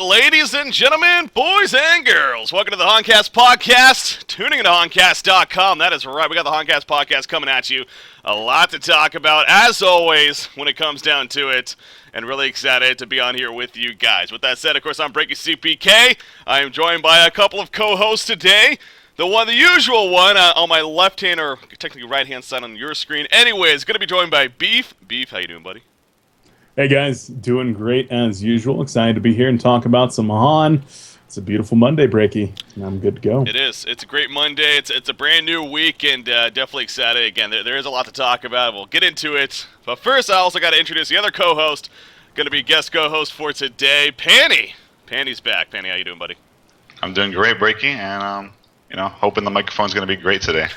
ladies and gentlemen, boys and girls. Welcome to the Honcast Podcast. Tuning into Honcast.com. That is right. We got the Honcast Podcast coming at you. A lot to talk about, as always, when it comes down to it. And really excited to be on here with you guys. With that said, of course, I'm Breaky CPK. I am joined by a couple of co-hosts today. The usual one on my left hand, or technically right hand side on your screen. Anyways, going to be joined by Beef. Beef, how you doing, buddy? Hey guys, doing great as usual. Excited to be here and talk about some Han. It's a beautiful Monday, Breaky, and I'm good to go. It is. It's a great Monday. It's a brand new week, and definitely excited. Again, there is a lot to talk about. We'll get into it. But first, I also got to introduce the other co-host. Going to be guest co-host for today, Panny. Panny's back. Panny, how you doing, buddy? I'm doing great, Breaky, and hoping the microphone's going to be great today.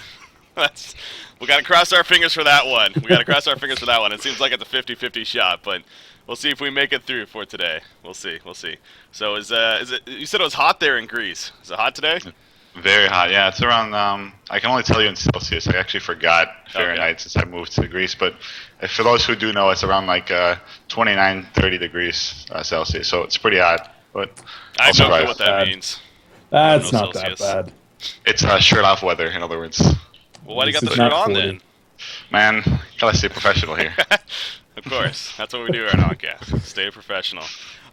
We got to cross our fingers for that one. It seems like it's a 50-50 shot, but we'll see if we make it through for today. We'll see. So is it? You said it was hot there in Greece. Is it hot today? Very hot. Yeah, it's around. I can only tell you in Celsius. I actually forgot Fahrenheit since I moved to Greece. But for those who do know, it's around like 29, 30 degrees Celsius. So it's pretty hot. But I have no clue what that means. That's not that bad. It's shirt off weather, in other words. Well, why do you got the shirt on then? Man, gotta stay professional here. Of course. That's what we do on Honcast. Stay professional.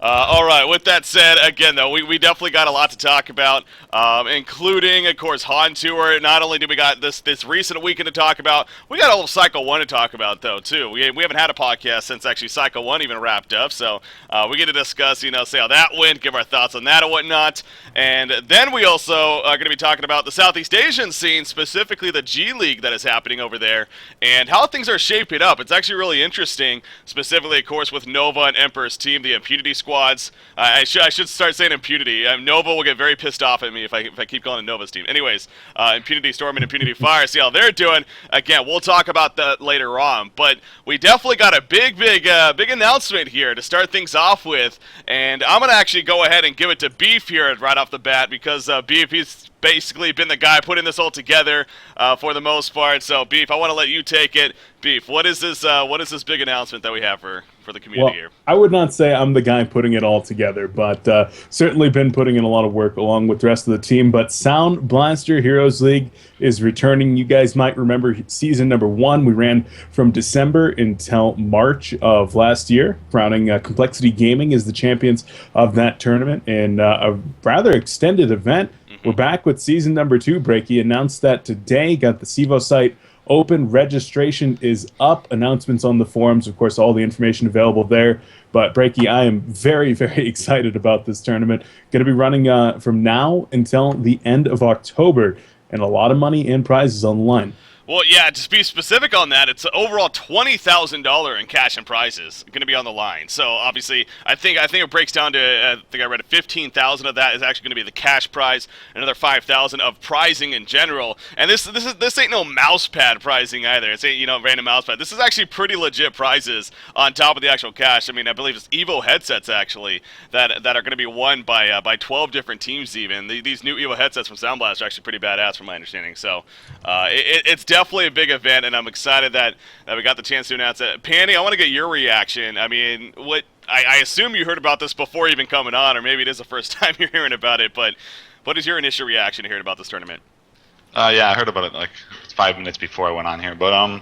All right, with that said, again, though, we definitely got a lot to talk about, including, of course, Han Tour. Not only do we got this recent weekend to talk about, we got all of Cycle 1 to talk about, though, too. We haven't had a podcast since actually Cycle 1 even wrapped up, so we get to discuss, say how that went, give our thoughts on that and whatnot. And then we also are going to be talking about the Southeast Asian scene, specifically the G League that is happening over there, and how things are shaping up. It's actually really interesting, specifically, of course, with Nova and Emperor's team, the Impunity Squads. I should start saying Impunity. Nova will get very pissed off at me if I keep calling it Nova's team. Anyways, Impunity Storm and Impunity Fire, see how they're doing. Again, we'll talk about that later on. But we definitely got a big announcement here to start things off with. And I'm going to actually go ahead and give it to Beef here right off the bat because Beef, he's basically been the guy putting this all together for the most part. So, Beef, I want to let you take it. Beef, what is this big announcement that we have for the community here? I would not say I'm the guy putting it all together, but certainly been putting in a lot of work along with the rest of the team. But Sound Blaster Heroes League is returning. You guys might remember season number 1. We ran from December until March of last year, crowning Complexity Gaming as the champions of that tournament in a rather extended event. We're back with season number 2. Breaky announced that today. Got the SIVO site open. Registration is up. Announcements on the forums. Of course, all the information available there. But Breaky, I am very, very excited about this tournament. Going to be running from now until the end of October. And a lot of money and prizes on the line. Well, yeah, to be specific on that, it's overall $20,000 in cash and prizes going to be on the line. So obviously, I think it breaks down to I think I read it 15,000 of that is actually going to be the cash prize, another 5,000 of prizing in general. And this ain't no mouse pad prizing either. It's ain't random mouse pad. This is actually pretty legit prizes on top of the actual cash. I mean, I believe it's Evo headsets actually that are going to be won by 12 different teams even. These new Evo headsets from Sound Blast are actually pretty badass from my understanding. So it's definitely a big event, and I'm excited that we got the chance to announce it. Panny, I want to get your reaction. I mean, I assume you heard about this before even coming on, or maybe it is the first time you're hearing about it, but what is your initial reaction to hearing about this tournament? Yeah, I heard about it like 5 minutes before I went on here, but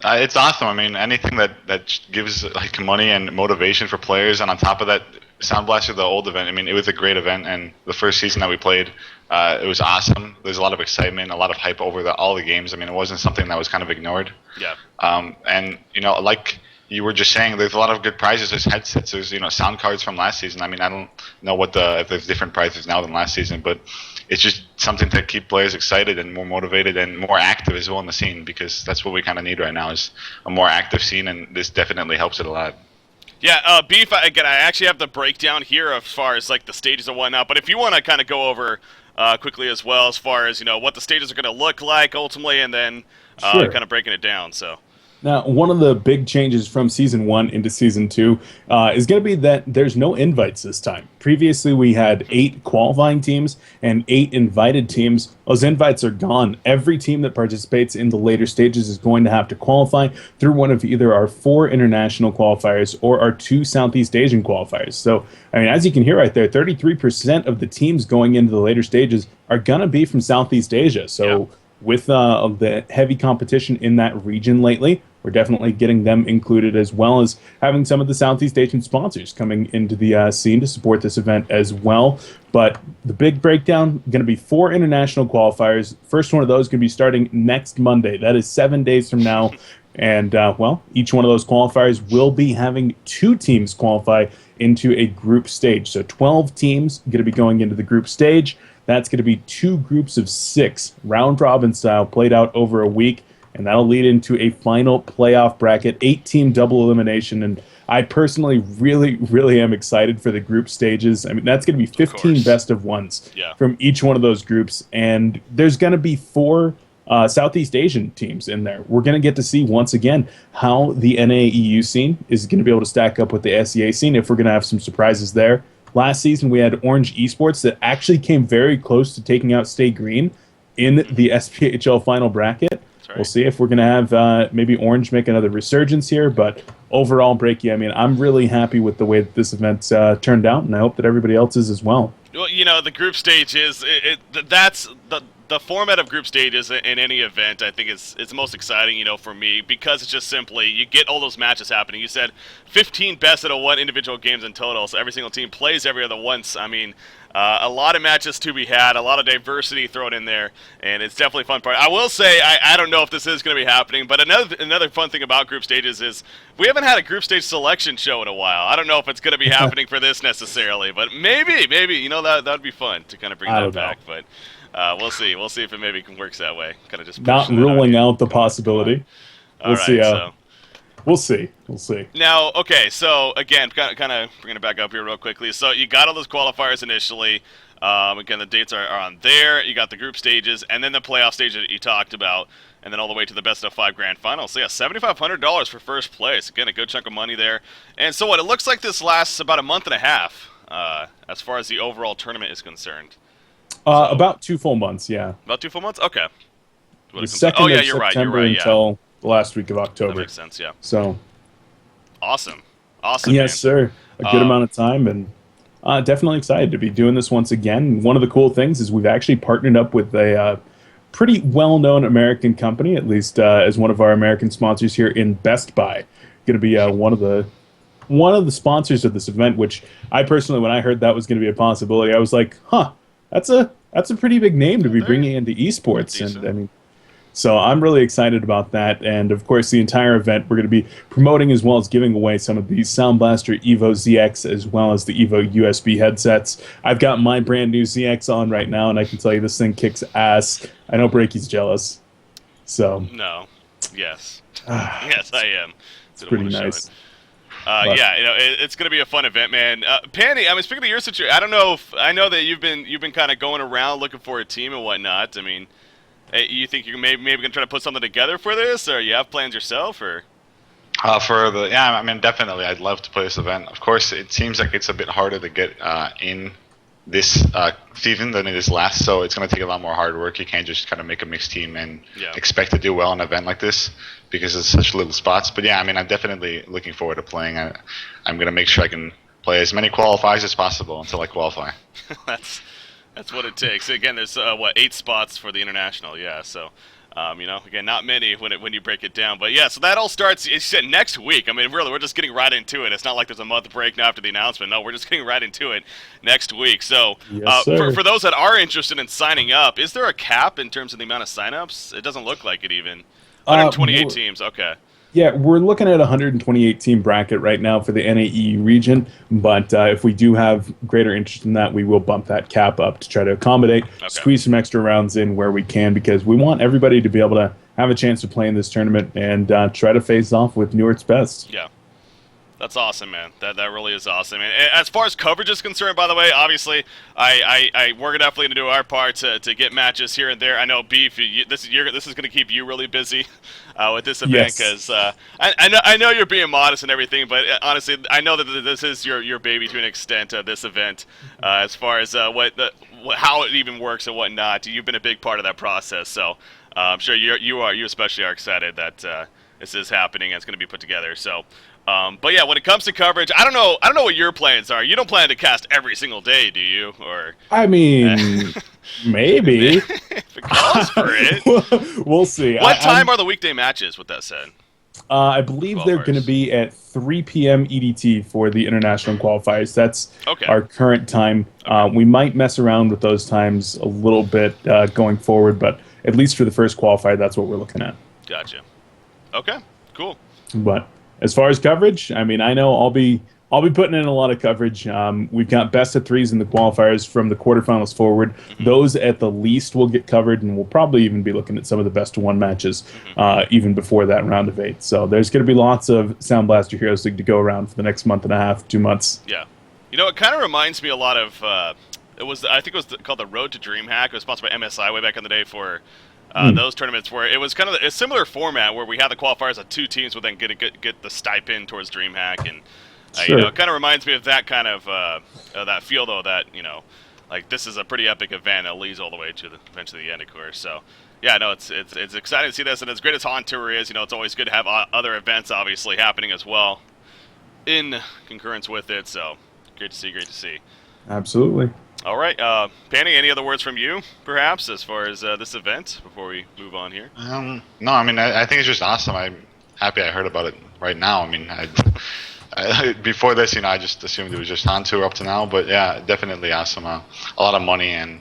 it's awesome. I mean, anything that gives like money and motivation for players, and on top of that, Sound Blaster, the old event, I mean, it was a great event, and the first season that we played, it was awesome. There's a lot of excitement, a lot of hype over all the games. I mean, it wasn't something that was kind of ignored. Yeah. And, like you were just saying, there's a lot of good prizes. There's headsets, there's, sound cards from last season. I mean, I don't know if there's different prizes now than last season, but it's just something to keep players excited and more motivated and more active as well in the scene, because that's what we kind of need right now is a more active scene, and this definitely helps it a lot. Yeah, Beef, again, I actually have the breakdown here as far as like the stages and whatnot, but if you want to kind of go over quickly as well as far as, what the stages are going to look like ultimately, and then Sure. kind of breaking it down, so. Now, one of the big changes from Season 1 into Season 2 is going to be that there's no invites this time. Previously, we had 8 qualifying teams and 8 invited teams. Those invites are gone. Every team that participates in the later stages is going to have to qualify through one of either our 4 international qualifiers or our 2 Southeast Asian qualifiers. So, I mean, as you can hear right there, 33% of the teams going into the later stages are going to be from Southeast Asia. So, with the heavy competition in that region lately, we're definitely getting them included, as well as having some of the Southeast Asian sponsors coming into the scene to support this event as well. But the big breakdown, going to be 4 international qualifiers. First one of those going to be starting next Monday. That is 7 days from now. And, each one of those qualifiers will be having 2 teams qualify into a group stage. So 12 teams going to be going into the group stage. That's going to be 2 groups of 6, round-robin style, played out over a week, and that'll lead into a final playoff bracket, 8-team double elimination, and I personally really, really am excited for the group stages. I mean, that's going to be 15 best-of-ones from each one of those groups, and there's going to be 4 Southeast Asian teams in there. We're going to get to see, once again, how the NAEU scene is going to be able to stack up with the SEA scene, if we're going to have some surprises there. Last season, we had Orange Esports that actually came very close to taking out Stay Green in the SPHL final bracket. Right. We'll see if we're going to have maybe Orange make another resurgence here. But overall, Breaky, I mean, I'm really happy with the way that this event turned out, and I hope that everybody else is as well. Well, the group stage is that's the format of group stages in any event. I think it's most exciting, for me, because it's just simply you get all those matches happening. You said 15 best out of 1 individual games in total, so every single team plays every other once. I mean, a lot of matches to be had, a lot of diversity thrown in there, and it's definitely a fun part. I will say, I don't know if this is going to be happening, but another fun thing about group stages is we haven't had a group stage selection show in a while. I don't know if it's going to be happening for this necessarily, but maybe, that'd be fun to kind of bring that back. But we'll see. We'll see if it maybe works that way. Kind of just not ruling out the possibility. We'll see. We'll see. We'll see. Now, okay, so again, kind of bringing it back up here real quickly. So you got all those qualifiers initially. Again, the dates are on there. You got the group stages, and then the playoff stage that you talked about, and then all the way to the best of 5 grand final. So yeah, $7,500 for first place. Again, a good chunk of money there. And so what? It looks like this lasts about a month and a half, as far as the overall tournament is concerned. About 2 full months, yeah. About 2 full months? Okay. The 2nd of September until the last week of October. That makes sense, yeah. So. Awesome, yes, man. Sir. A good amount of time, and definitely excited to be doing this once again. One of the cool things is we've actually partnered up with a pretty well-known American company, at least as one of our American sponsors here in Best Buy. Going to be one of the sponsors of this event, which I personally, when I heard that was going to be a possibility, I was like, that's a pretty big name to be bringing into esports. And I mean, so I'm really excited about that. And of course, the entire event we're going to be promoting, as well as giving away some of the Sound Blaster Evo ZX, as well as the Evo USB headsets. I've got my brand new ZX on right now, and I can tell you this thing kicks ass. I know Breaky's jealous. So no, yes, yes, I am. It's pretty nice. It's going to be a fun event, man. Pandy, I mean, speaking of your situation, I know that you've been kind of going around looking for a team and whatnot. I mean, you think you're maybe going to try to put something together for this, or you have plans yourself, or? I mean, definitely, I'd love to play this event. Of course, it seems like it's a bit harder to get in this season than it is last, so it's going to take a lot more hard work. You can't just kind of make a mixed team and expect to do well in an event like this, because it's such little spots. But yeah, I mean, I'm definitely looking forward to playing. I'm going to make sure I can play as many qualifiers as possible until I qualify. That's what it takes. Again, there's 8 spots for the international. Yeah, so again, not many when you break it down. But yeah, so that all starts. You said next week. I mean, really, we're just getting right into it. It's not like there's a month break now after the announcement. No, we're just getting right into it next week. So for those that are interested in signing up, is there a cap in terms of the amount of signups? It doesn't look like it even. 128 teams. Okay. Yeah, we're looking at a 128-team bracket right now for the NAE region, but if we do have greater interest in that, we will bump that cap up to try to accommodate, squeeze some extra rounds in where we can, because we want everybody to be able to have a chance to play in this tournament and try to face off with Newark's best. Yeah. That's awesome, man. That really is awesome. And as far as coverage is concerned, by the way, obviously, we're definitely going to do our part to get matches here and there. I know, Beef, this is going to keep you really busy with this event because I know you're being modest and everything, but honestly, I know that this is your baby to an extent. This event, as far as how it even works and whatnot. You've been a big part of that process, so I'm sure you especially are excited that this is happening and it's going to be put together. So. But yeah, when it comes to coverage, I don't know what your plans are. You don't plan to cast every single day, do you? Or I mean, maybe. If it calls for it. We'll see. What time are the weekday matches, with that said? I believe they're going to be at 3 p.m. EDT for the international qualifiers. That's our current time. We might mess around with those times a little bit going forward, but at least for the first qualifier, that's what we're looking at. Gotcha. Okay, cool. But as far as coverage, I mean, I know I'll be putting in a lot of coverage. We've got best of threes in the qualifiers from the quarterfinals forward. Mm-hmm. Those at the least will get covered, and we'll probably even be looking at some of the best of one matches even before that round of 8. So there's going to be lots of Sound Blaster Heroes League to go around for the next month and a half, 2 months. Yeah. You know, it kind of reminds me a lot of, I think it was called the Road to DreamHack. It was sponsored by MSI way back in the day for those tournaments where it was kind of a similar format where we had the qualifiers of 2 teams would then get the stipend towards DreamHack, and sure. it kind of reminds me of that kind of that feel, though, that like this is a pretty epic event. It leads all the way to eventually the end, of course. So yeah, no, it's exciting to see this, and as great as Haunt Tour is, it's always good to have other events obviously happening as well in concurrence with it. So great to see. Absolutely. All right, Panny, any other words from you, perhaps, as far as this event before we move on here? No, I mean, I think it's just awesome. I'm happy I heard about it right now. I mean, before this, I just assumed it was just on tour up to now. But yeah, definitely awesome. A lot of money, and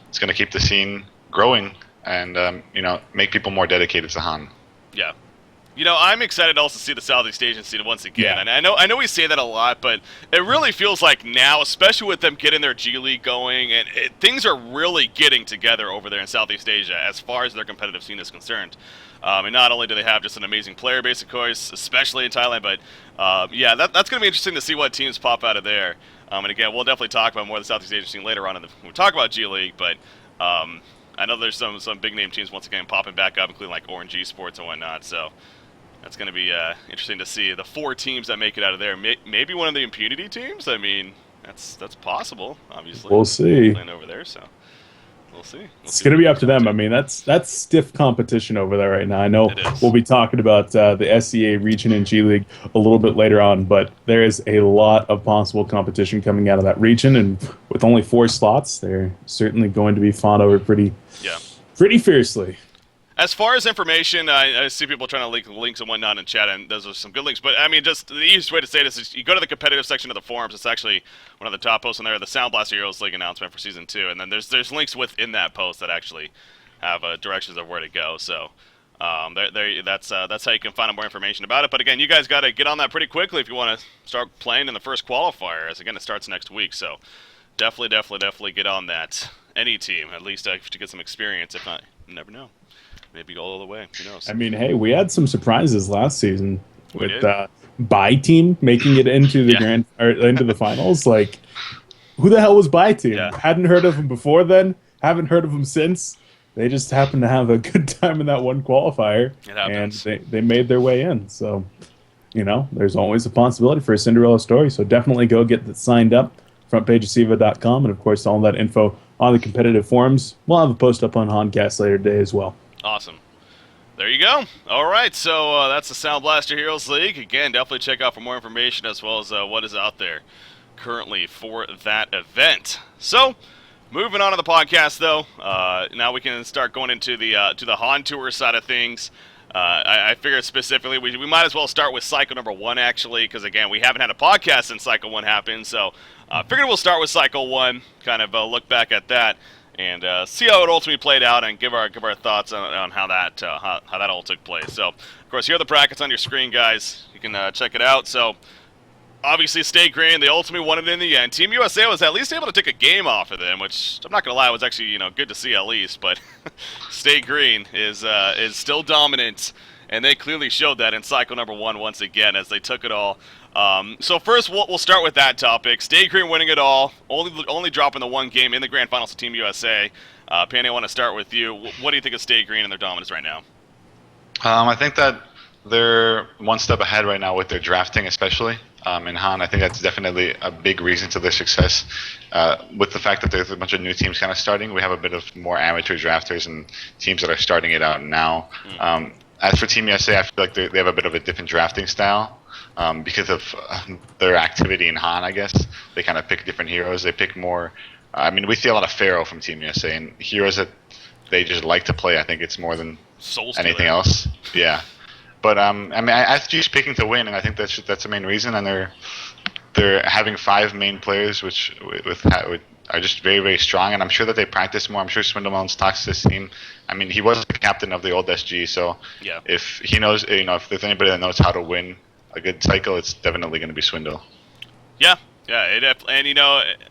it's going to keep the scene growing and, make people more dedicated to Han. Yeah. I'm excited to also see the Southeast Asian scene once again. Yeah. And I know we say that a lot, but it really feels like now, especially with them getting their G League going, and things are really getting together over there in Southeast Asia as far as their competitive scene is concerned. And not only do they have just an amazing player base, of course, especially in Thailand, but that's going to be interesting to see what teams pop out of there. And again, we'll definitely talk about more of the Southeast Asian scene later on when we talk about G League, but I know there's some big name teams once again popping back up, including like Orange Esports and whatnot. So that's going to be interesting to see the 4 teams that make it out of there. Maybe one of the impunity teams. I mean, that's possible. Obviously, we'll see. Playing over there, so we'll see. It's going to be up to them. I mean, that's stiff competition over there right now. I know we'll be talking about the SEA region and G League a little bit later on, but there is a lot of possible competition coming out of that region, and with only 4 slots, they're certainly going to be fought over pretty fiercely. As far as information, I see people trying to link links and whatnot in chat, and those are some good links. But, I mean, just the easiest way to say this is you go to the competitive section of the forums. It's actually one of the top posts in there, the Sound Blaster Heroes League announcement for Season 2. And then there's links within that post that actually have directions of where to go. So that's how you can find out more information about it. But, again, you guys got to get on that pretty quickly if you want to start playing in the first qualifier, as, again, it starts next week. So definitely get on that. Any team, at least to get some experience. If not, you never know. Maybe go all the way. Who knows? I mean, hey, we had some surprises last season with Bye Team making it into the into the finals. Like, who the hell was Bye Team? Yeah. Hadn't heard of them before then. Haven't heard of them since. They just happened to have a good time in that one qualifier, and they made their way in. So, there's always a possibility for a Cinderella story. So definitely go get signed up. Frontpageofsiva.com, and of course all that info on the competitive forums. We'll have a post up on Honcast later today as well. Awesome. There you go. All right, so that's the Sound Blaster Heroes League. Again, definitely check out for more information as well as what is out there currently for that event. So, moving on to the podcast, though, now we can start going into the to the Han Tour side of things. I figured specifically we might as well start with Cycle number 1, actually, because, again, we haven't had a podcast since Cycle 1 happened. So, figured we'll start with Cycle 1, kind of look back at that, and see how it ultimately played out, and give our thoughts on how that all took place. So, of course, here are the brackets on your screen, guys. You can check it out. So, obviously, Stay Green, they ultimately won it in the end. Team USA was at least able to take a game off of them, which I'm not gonna lie, was actually good to see at least. But Stay Green is still dominant and they clearly showed that in cycle number 1 once again as they took it all. So first, we'll start with that topic. Stay Green winning it all, only dropping the one game in the Grand Finals to Team USA. Penny, I want to start with you. What do you think of Stay Green and their dominance right now? I think that they're one step ahead right now with their drafting, especially. In Han, I think that's definitely a big reason to their success. With the fact that there's a bunch of new teams kind of starting, we have a bit of more amateur drafters and teams that are starting it out now. As for Team USA, I feel like they have a bit of a different drafting style because of their activity in Han, I guess. They kind of pick different heroes. They pick more. I mean, we see a lot of Pharaoh from Team USA and heroes that they just like to play. I think it's more than anything else. Yeah. But I mean, SG's picking to win, and I think that's the main reason. And they're having 5 main players, which are just very, very strong. And I'm sure that they practice more. I'm sure Swindlemelons talks to this team. I mean, he was the captain of the old SG, so yeah. If he knows, if there's anybody that knows how to win a good cycle, it's definitely going to be Swindle. Yeah. Yeah, and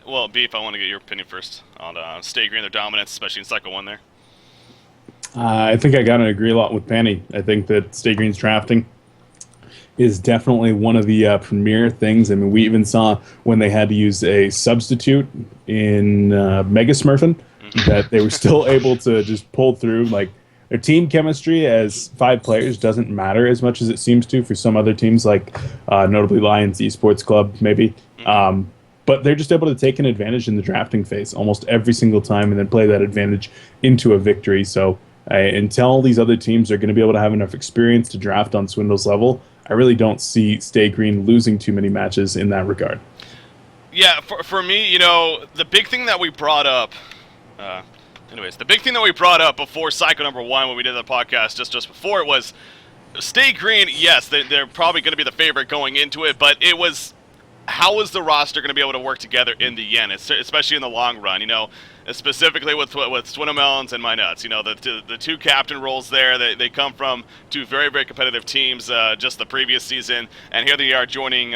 well, Beef, I want to get your opinion first on Stay Green, their dominance, especially in cycle 1 there. I think I gotta agree a lot with Penny. I think that Stay Green's drafting is definitely one of the premier things. I mean, we even saw when they had to use a substitute in Mega Smurfing that they were still able to just pull through. Like, their team chemistry as 5 players doesn't matter as much as it seems to for some other teams, like notably Lions Esports Club, maybe. But they're just able to take an advantage in the drafting phase almost every single time and then play that advantage into a victory. So until these other teams are going to be able to have enough experience to draft on Swindle's level, I really don't see Stay Green losing too many matches in that regard. Yeah, for me, the big thing that we brought up, before cycle number 1 when we did the podcast just before it was Stay Green. Yes, they're probably going to be the favorite going into it, but it was how is the roster going to be able to work together in the end, especially in the long run? Specifically with Swindlemelons and My Nuts. The 2 captain roles there, they come from 2 very, very competitive teams just the previous season, and here they are joining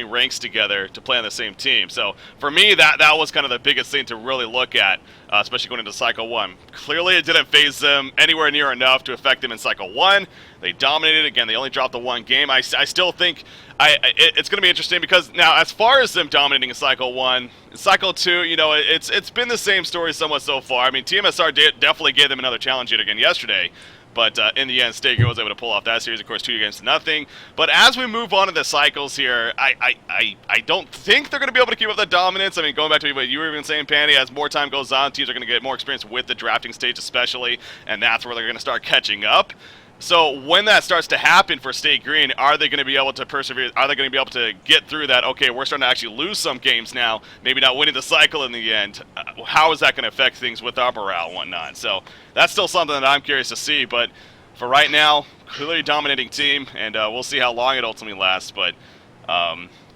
ranks together to play on the same team. So for me, that was kind of the biggest thing to really look at, especially going into Cycle 1. Clearly, it didn't phase them anywhere near enough to affect them in Cycle 1. They dominated. Again, they only dropped the 1 game. I still think it's going to be interesting because now, as far as them dominating in Cycle 1, in Cycle 2, it's been the same story somewhat so far. I mean, TMSR definitely gave them another challenge yet again yesterday, but in the end, Stay Green was able to pull off that series, of course, 2-0. But as we move on to the cycles here, I don't think they're going to be able to keep up the dominance. I mean, going back to what you were even saying, Pandy, as more time goes on, teams are going to get more experience with the drafting stage especially, and that's where they're going to start catching up. So when that starts to happen for Stay Green, are they going to be able to persevere? Are they going to be able to get through that? Okay, we're starting to actually lose some games now, maybe not winning the cycle in the end. How is that going to affect things with our morale and whatnot? So that's still something that I'm curious to see. But for right now, clearly dominating team, and we'll see how long it ultimately lasts. But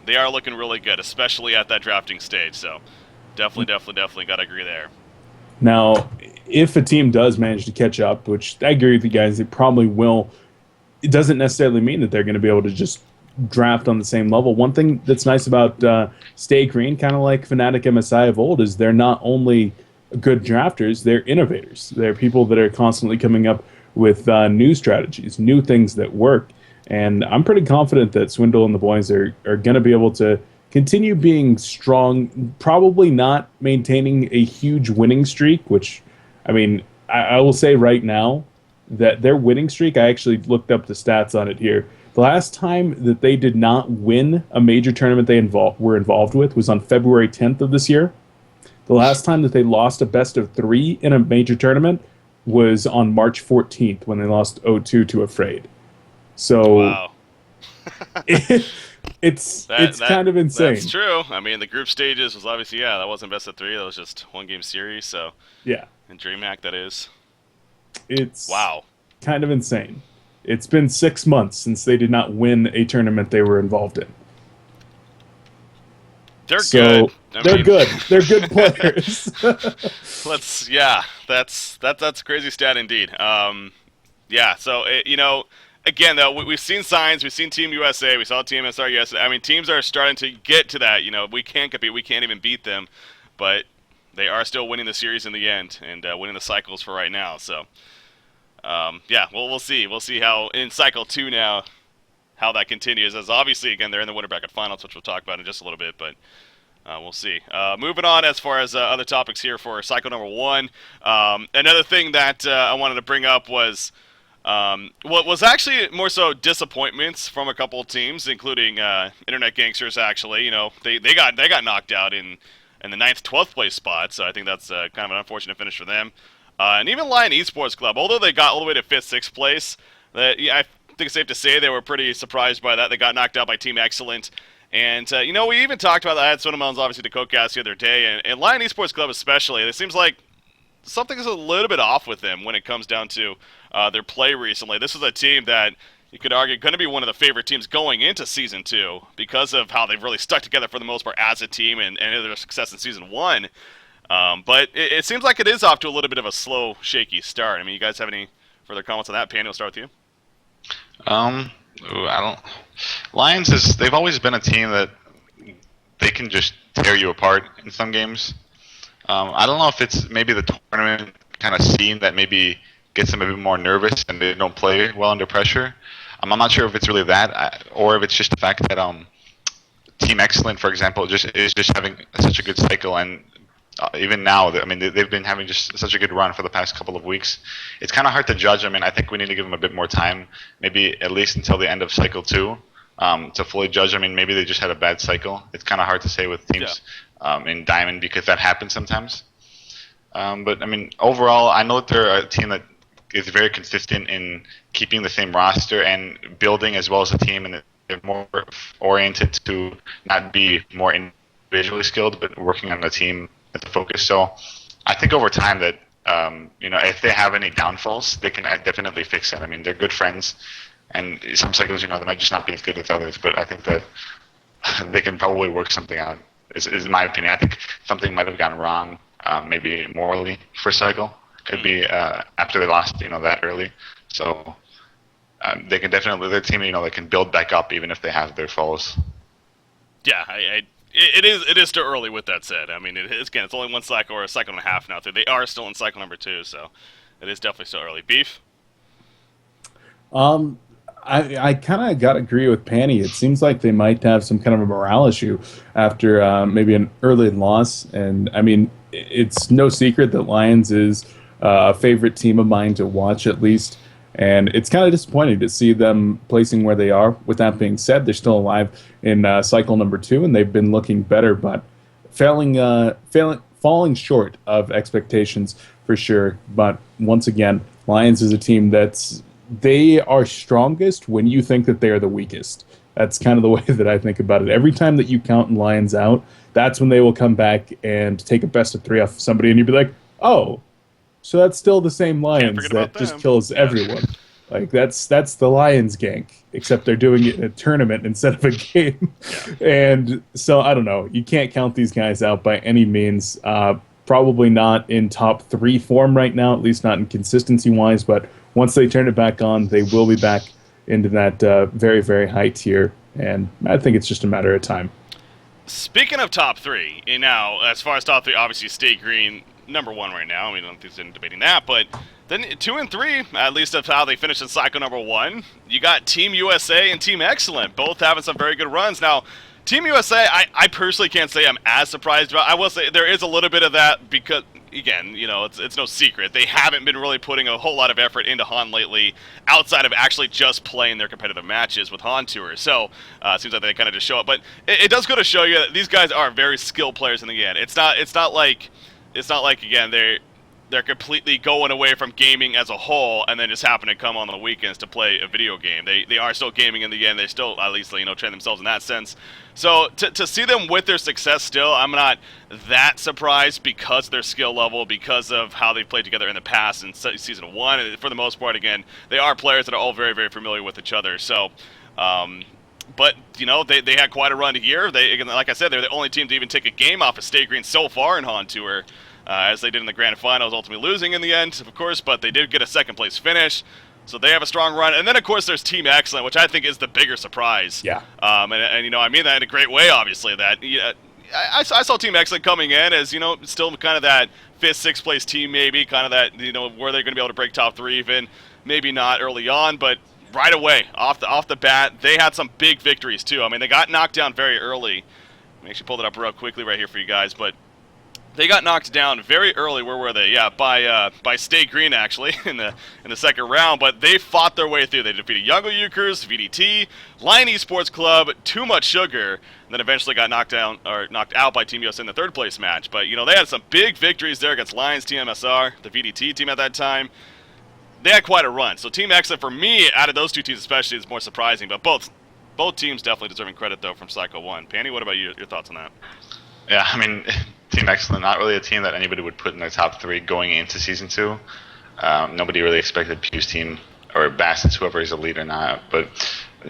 they are looking really good, especially at that drafting stage. So definitely got to agree there. Now, if a team does manage to catch up, which I agree with you guys, they probably will, it doesn't necessarily mean that they're going to be able to just draft on the same level. One thing that's nice about Stay Green, kind of like Fnatic MSI of old, is they're not only good drafters, they're innovators. They're people that are constantly coming up with new strategies, new things that work. And I'm pretty confident that Swindle and the boys are going to be able to continue being strong, probably not maintaining a huge winning streak, which, I mean, I will say right now that their winning streak, I actually looked up the stats on it here. The last time that they did not win a major tournament they were involved with was on February 10th of this year. The last time that they lost a best of 3 in a major tournament was on March 14th when they lost 0-2 to Afraid. So wow. It's kind of insane. That's true. I mean, the group stages was obviously, that wasn't best of 3. That was just 1-game series. So yeah, in DreamHack, that is. It's wow, kind of insane. It's been 6 months since they did not win a tournament they were involved in. They're good. They're good. They're good players. That's a crazy stat indeed. So again, though, we've seen signs. We've seen Team USA. We saw Team SR yesterday. I mean, teams are starting to get to that. We can't compete. We can't even beat them. But they are still winning the series in the end and winning the cycles for right now. So yeah, well, we'll see. We'll see how in cycle 2 now how that continues. As obviously, again, they're in the winter bracket finals, which we'll talk about in just a little bit, but. We'll see. Moving on as far as other topics here for cycle number 1. Another thing that I wanted to bring up was what was actually more so disappointments from a couple of teams, including Internet Gangsters. Actually, they got knocked out in the 9th, 12th place spot. So I think that's kind of an unfortunate finish for them. And even Lion Esports Club, although they got all the way to 5th, 6th place, I think it's safe to say they were pretty surprised by that. They got knocked out by Team Excellent. And, we even talked about that. I had Sonomel's obviously the Codecast the other day, and Lion Esports Club especially, it seems like something's a little bit off with them when it comes down to their play recently. This is a team that you could argue going to be one of the favorite teams going into Season 2 because of how they've really stuck together for the most part as a team and their success in Season 1. But it seems like it is off to a little bit of a slow, shaky start. I mean, you guys have any further comments on that? Penny, we'll start with you. They've always been a team that they can just tear you apart in some games. I don't know if it's maybe the tournament kind of scene that maybe gets them a bit more nervous and they don't play well under pressure. I'm not sure if it's really that, or if it's just the fact that Team Excellent, for example, is just having such a good cycle, and even now, they've been having just such a good run for the past couple of weeks. It's kind of hard to judge. I think we need to give them a bit more time, maybe at least until the end of cycle 2, to fully judge. Maybe they just had a bad cycle. It's kind of hard to say with teams in Diamond because that happens sometimes. But overall, I know that they're a team that is very consistent in keeping the same roster and building as well as a team, and they're more oriented to not be more individually skilled, but working on the team at the focus. So I think over time that if they have any downfalls, they can definitely fix it. They're good friends, and some cycles, they might just not be as good as others, but I think that they can probably work something out, is my opinion. I think something might have gone wrong, maybe morally for cycle. Could be after they lost, that early. So they can definitely, their team, they can build back up even if they have their falls. Yeah, it is too early. With that said, it's only one cycle or a cycle and a half now. They are still in cycle number 2, so it is definitely still early. Beef. I kind of got to agree with Panny. It seems like they might have some kind of a morale issue after maybe an early loss. And it's no secret that Lions is a favorite team of mine to watch, at least. And it's kind of disappointing to see them placing where they are. With that being said, they're still alive in cycle number 2, and they've been looking better, but falling short of expectations for sure. But once again, Lions is a team they are strongest when you think that they are the weakest. That's kind of the way that I think about it. Every time that you count Lions out, that's when they will come back and take a best of 3 off somebody, and you'd be like, oh, so that's still the same Lions that just kills everyone. Like, that's the Lions gank, except they're doing it in a tournament instead of a game. And so, I don't know. You can't count these guys out by any means. Probably not in top 3 form right now, at least not in consistency-wise, but once they turn it back on, they will be back into that very, very high tier, and I think it's just a matter of time. Speaking of top 3, now, as far as top 3, obviously Stay Green, number 1 right now. I don't think there's any debating that, but then 2 and 3, at least of how they finished in cycle number 1, you got Team USA and Team Excellent, both having some very good runs. Now, Team USA, I personally can't say I'm as surprised about. I will say there is a little bit of that because, again, it's no secret. They haven't been really putting a whole lot of effort into Han lately outside of actually just playing their competitive matches with Han Tour. So it seems like they kind of just show up. But it does go to show you that these guys are very skilled players in the end. It's not like, again, they're completely going away from gaming as a whole and then just happen to come on the weekends to play a video game. They are still gaming in the end. They still, at least, train themselves in that sense. So to see them with their success still, I'm not that surprised because of their skill level, because of how they've played together in the past in Season 1. And for the most part, again, they are players that are all very, very familiar with each other. So, but, they had quite a run here. Again, like I said, they're the only team to even take a game off of Stay Green so far in Han Tour. As they did in the grand finals, ultimately losing in the end, of course, but they did get a second-place finish, so they have a strong run. And then, of course, there's Team Excellent, which I think is the bigger surprise. Yeah. And I mean that in a great way, obviously. That I saw Team Excellent coming in as, still kind of that 5th, 6th place team maybe, kind of that, where they're going to be able to break top 3 even. maybe not early on, but right away, off the bat, they had some big victories too. I mean, they got knocked down very early. Let me actually pull it up real quickly right here for you guys, but they got knocked down very early. Where were they? Yeah, by State Green actually in the second round. But they fought their way through. They defeated Young Ukers, VDT, Lion Esports Club, Too Much Sugar, and then eventually got knocked out by Team USA in the third place match. But they had some big victories there against Lions, TMSR, the VDT team at that time. They had quite a run. So Team Excellent, for me, out of those two teams especially, is more surprising. But both teams definitely deserving credit, though, from Psycho 1. Panny, what about you? Your thoughts on that? Yeah, I mean, Team Excellent, not really a team that anybody would put in their top 3 going into Season 2. Nobody really expected Pew's team, or Bassett's, whoever is a leader now, but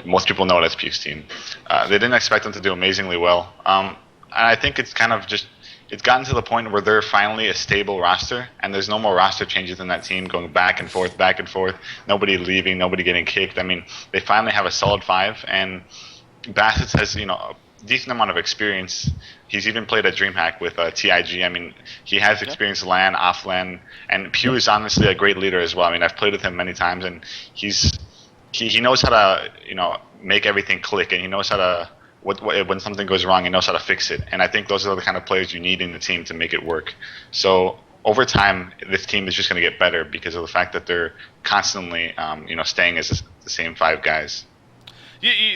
most people know it as Pew's team. They didn't expect them to do amazingly well. And I think it's kind of just, it's gotten to the point where they're finally a stable roster, and there's no more roster changes in that team going back and forth, nobody leaving, nobody getting kicked. I mean, they finally have a solid 5, and Bassett has, a decent amount of experience. He's even played at DreamHack with TIG. I mean, he has experience LAN, off LAN, and Pew is honestly a great leader as well. I mean, I've played with him many times, and he knows how to make everything click, and he knows how to when something goes wrong, he knows how to fix it. And I think those are the kind of players you need in the team to make it work. So over time, this team is just going to get better because of the fact that they're constantly staying as the same 5 guys.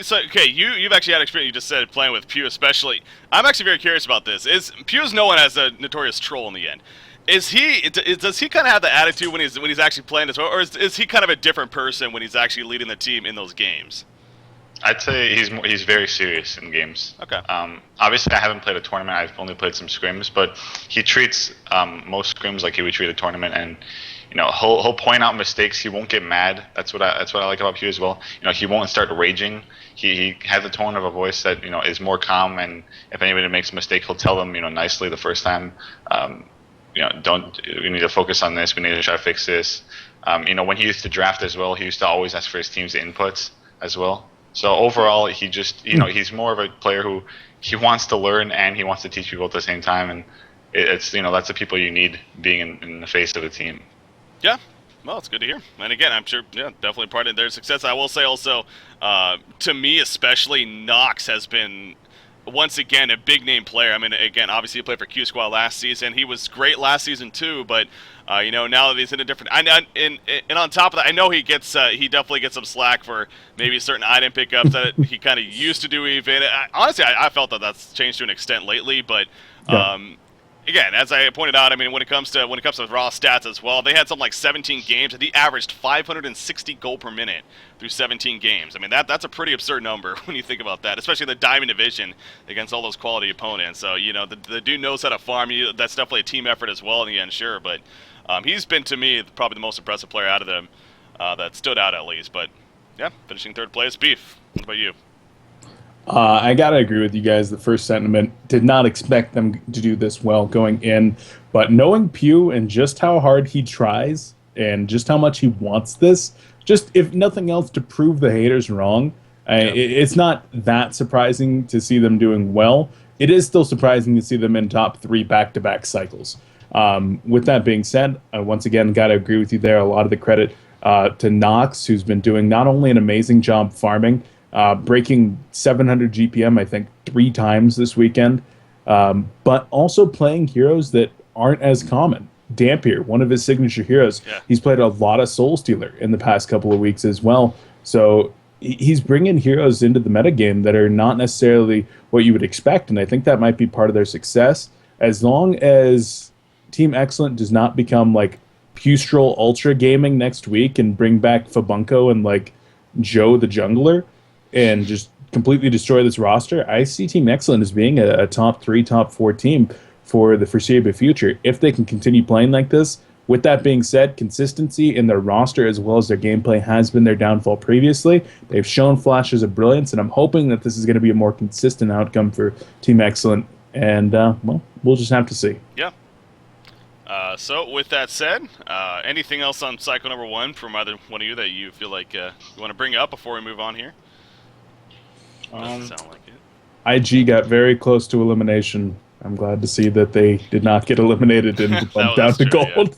So you've actually had experience. You just said playing with Pew, especially. I'm actually very curious about this. Pew's known as a notorious troll in the end. Does he kind of have the attitude when he's actually playing this, or is he kind of a different person when he's actually leading the team in those games? I'd say he's very serious in games. Okay. Obviously, I haven't played a tournament. I've only played some scrims, but he treats most scrims like he would treat a tournament, and he'll point out mistakes. He won't get mad. That's what I like about Pew as well. He won't start raging. He has a tone of a voice that is more calm, and if anybody makes a mistake, he'll tell them nicely the first time. We need to focus on this. We need to try to fix this. When he used to draft as well, he used to always ask for his team's inputs as well. So overall, he just he's more of a player who he wants to learn and he wants to teach people at the same time, and it's that's the people you need being in the face of a team. Yeah, well, it's good to hear. And again, I'm sure, definitely part of their success. I will say also, to me especially, Nox has been, once again, a big-name player. I mean, again, obviously he played for Q Squad last season. He was great last season too, but, now that he's in a different... And on top of that, I know he definitely gets some slack for maybe certain item pickups that he kind of used to do even. Honestly, I felt that that's changed to an extent lately, but... Yeah. Again, as I pointed out, I mean, when it comes to raw stats as well, they had something like 17 games, and he averaged 560 gold per minute through 17 games. I mean, that's a pretty absurd number when you think about that, especially in the Diamond Division against all those quality opponents. So, the dude knows how to farm you. That's definitely a team effort as well in the end, sure. But he's been, to me, probably the most impressive player out of them that stood out at least. But, yeah, finishing third place. Beef, what about you? I gotta agree with you guys. The first sentiment, did not expect them to do this well going in, but knowing Pew and just how hard he tries and just how much he wants this, just if nothing else to prove the haters wrong, it's not that surprising to see them doing well. It is still surprising to see them in top 3 back-to-back cycles. With that being said, I once again gotta agree with you there. A lot of the credit to Nox, who's been doing not only an amazing job farming, breaking 700 GPM, I think, 3 times this weekend, but also playing heroes that aren't as common. Dampier, one of his signature heroes, he's played a lot of Soul Stealer in the past couple of weeks as well. So he's bringing heroes into the metagame that are not necessarily what you would expect, and I think that might be part of their success. As long as Team Excellent does not become like Pewstrol Ultra Gaming next week and bring back Fabunko and like Joe the Jungler, and just completely destroy this roster, I see Team Excellent as being a top 3, top 4 team for the foreseeable future if they can continue playing like this. With that being said, consistency in their roster as well as their gameplay has been their downfall previously. They've shown flashes of brilliance, and I'm hoping that this is going to be a more consistent outcome for Team Excellent, and, we'll just have to see. Yeah. So, with that said, anything else on Psycho number 1 from either one of you that you feel like you want to bring up before we move on here? Doesn't sound like it. IG got very close to elimination. I'm glad to see that they did not get eliminated and bumped down to gold.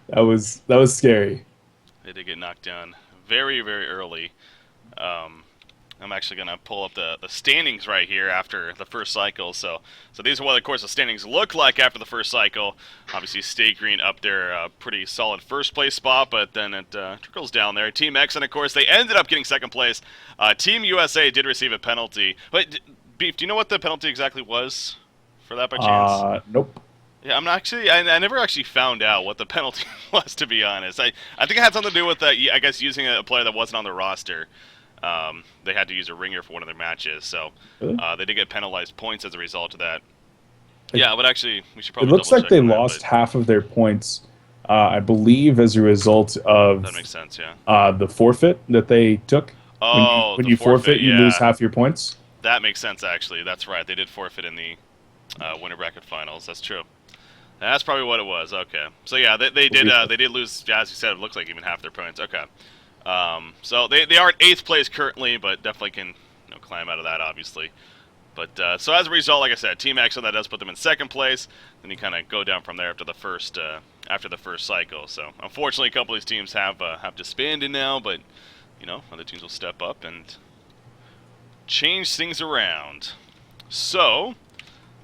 Yeah. That was scary. They did get knocked down very, very early. I'm actually going to pull up the standings right here after the first cycle. So these are what, of course, the standings look like after the first cycle. Obviously, Stay Green up there, pretty solid first place spot, but then it trickles down there. Team X, and of course, they ended up getting second place. Team USA did receive a penalty. But, Beef, do you know what the penalty exactly was for that by chance? Nope. Yeah, I never actually found out what the penalty was, to be honest. I think it had something to do with, I guess, using a player that wasn't on the roster. They had to use a ringer for one of their matches, so Really? they did get penalized points as a result of that. Yeah, but actually, we should probably. It looks like they double check on lost that, half of their points, I believe, as a result of that makes sense, yeah. the forfeit that they took. Oh, when the you forfeit, you yeah. lose half your points. That makes sense, actually. That's right. They did forfeit in the winter bracket finals. That's true. That's probably what it was. Okay. So yeah, they did lose. Yeah, as you said, it looks like even half their points. Okay. So they are at 8th place currently, but definitely can climb out of that, obviously. But so as a result, like I said, Team X, that does put them in 2nd place. Then you kind of go down from there after the first cycle. So unfortunately, a couple of these teams have disbanded now, but other teams will step up and change things around. So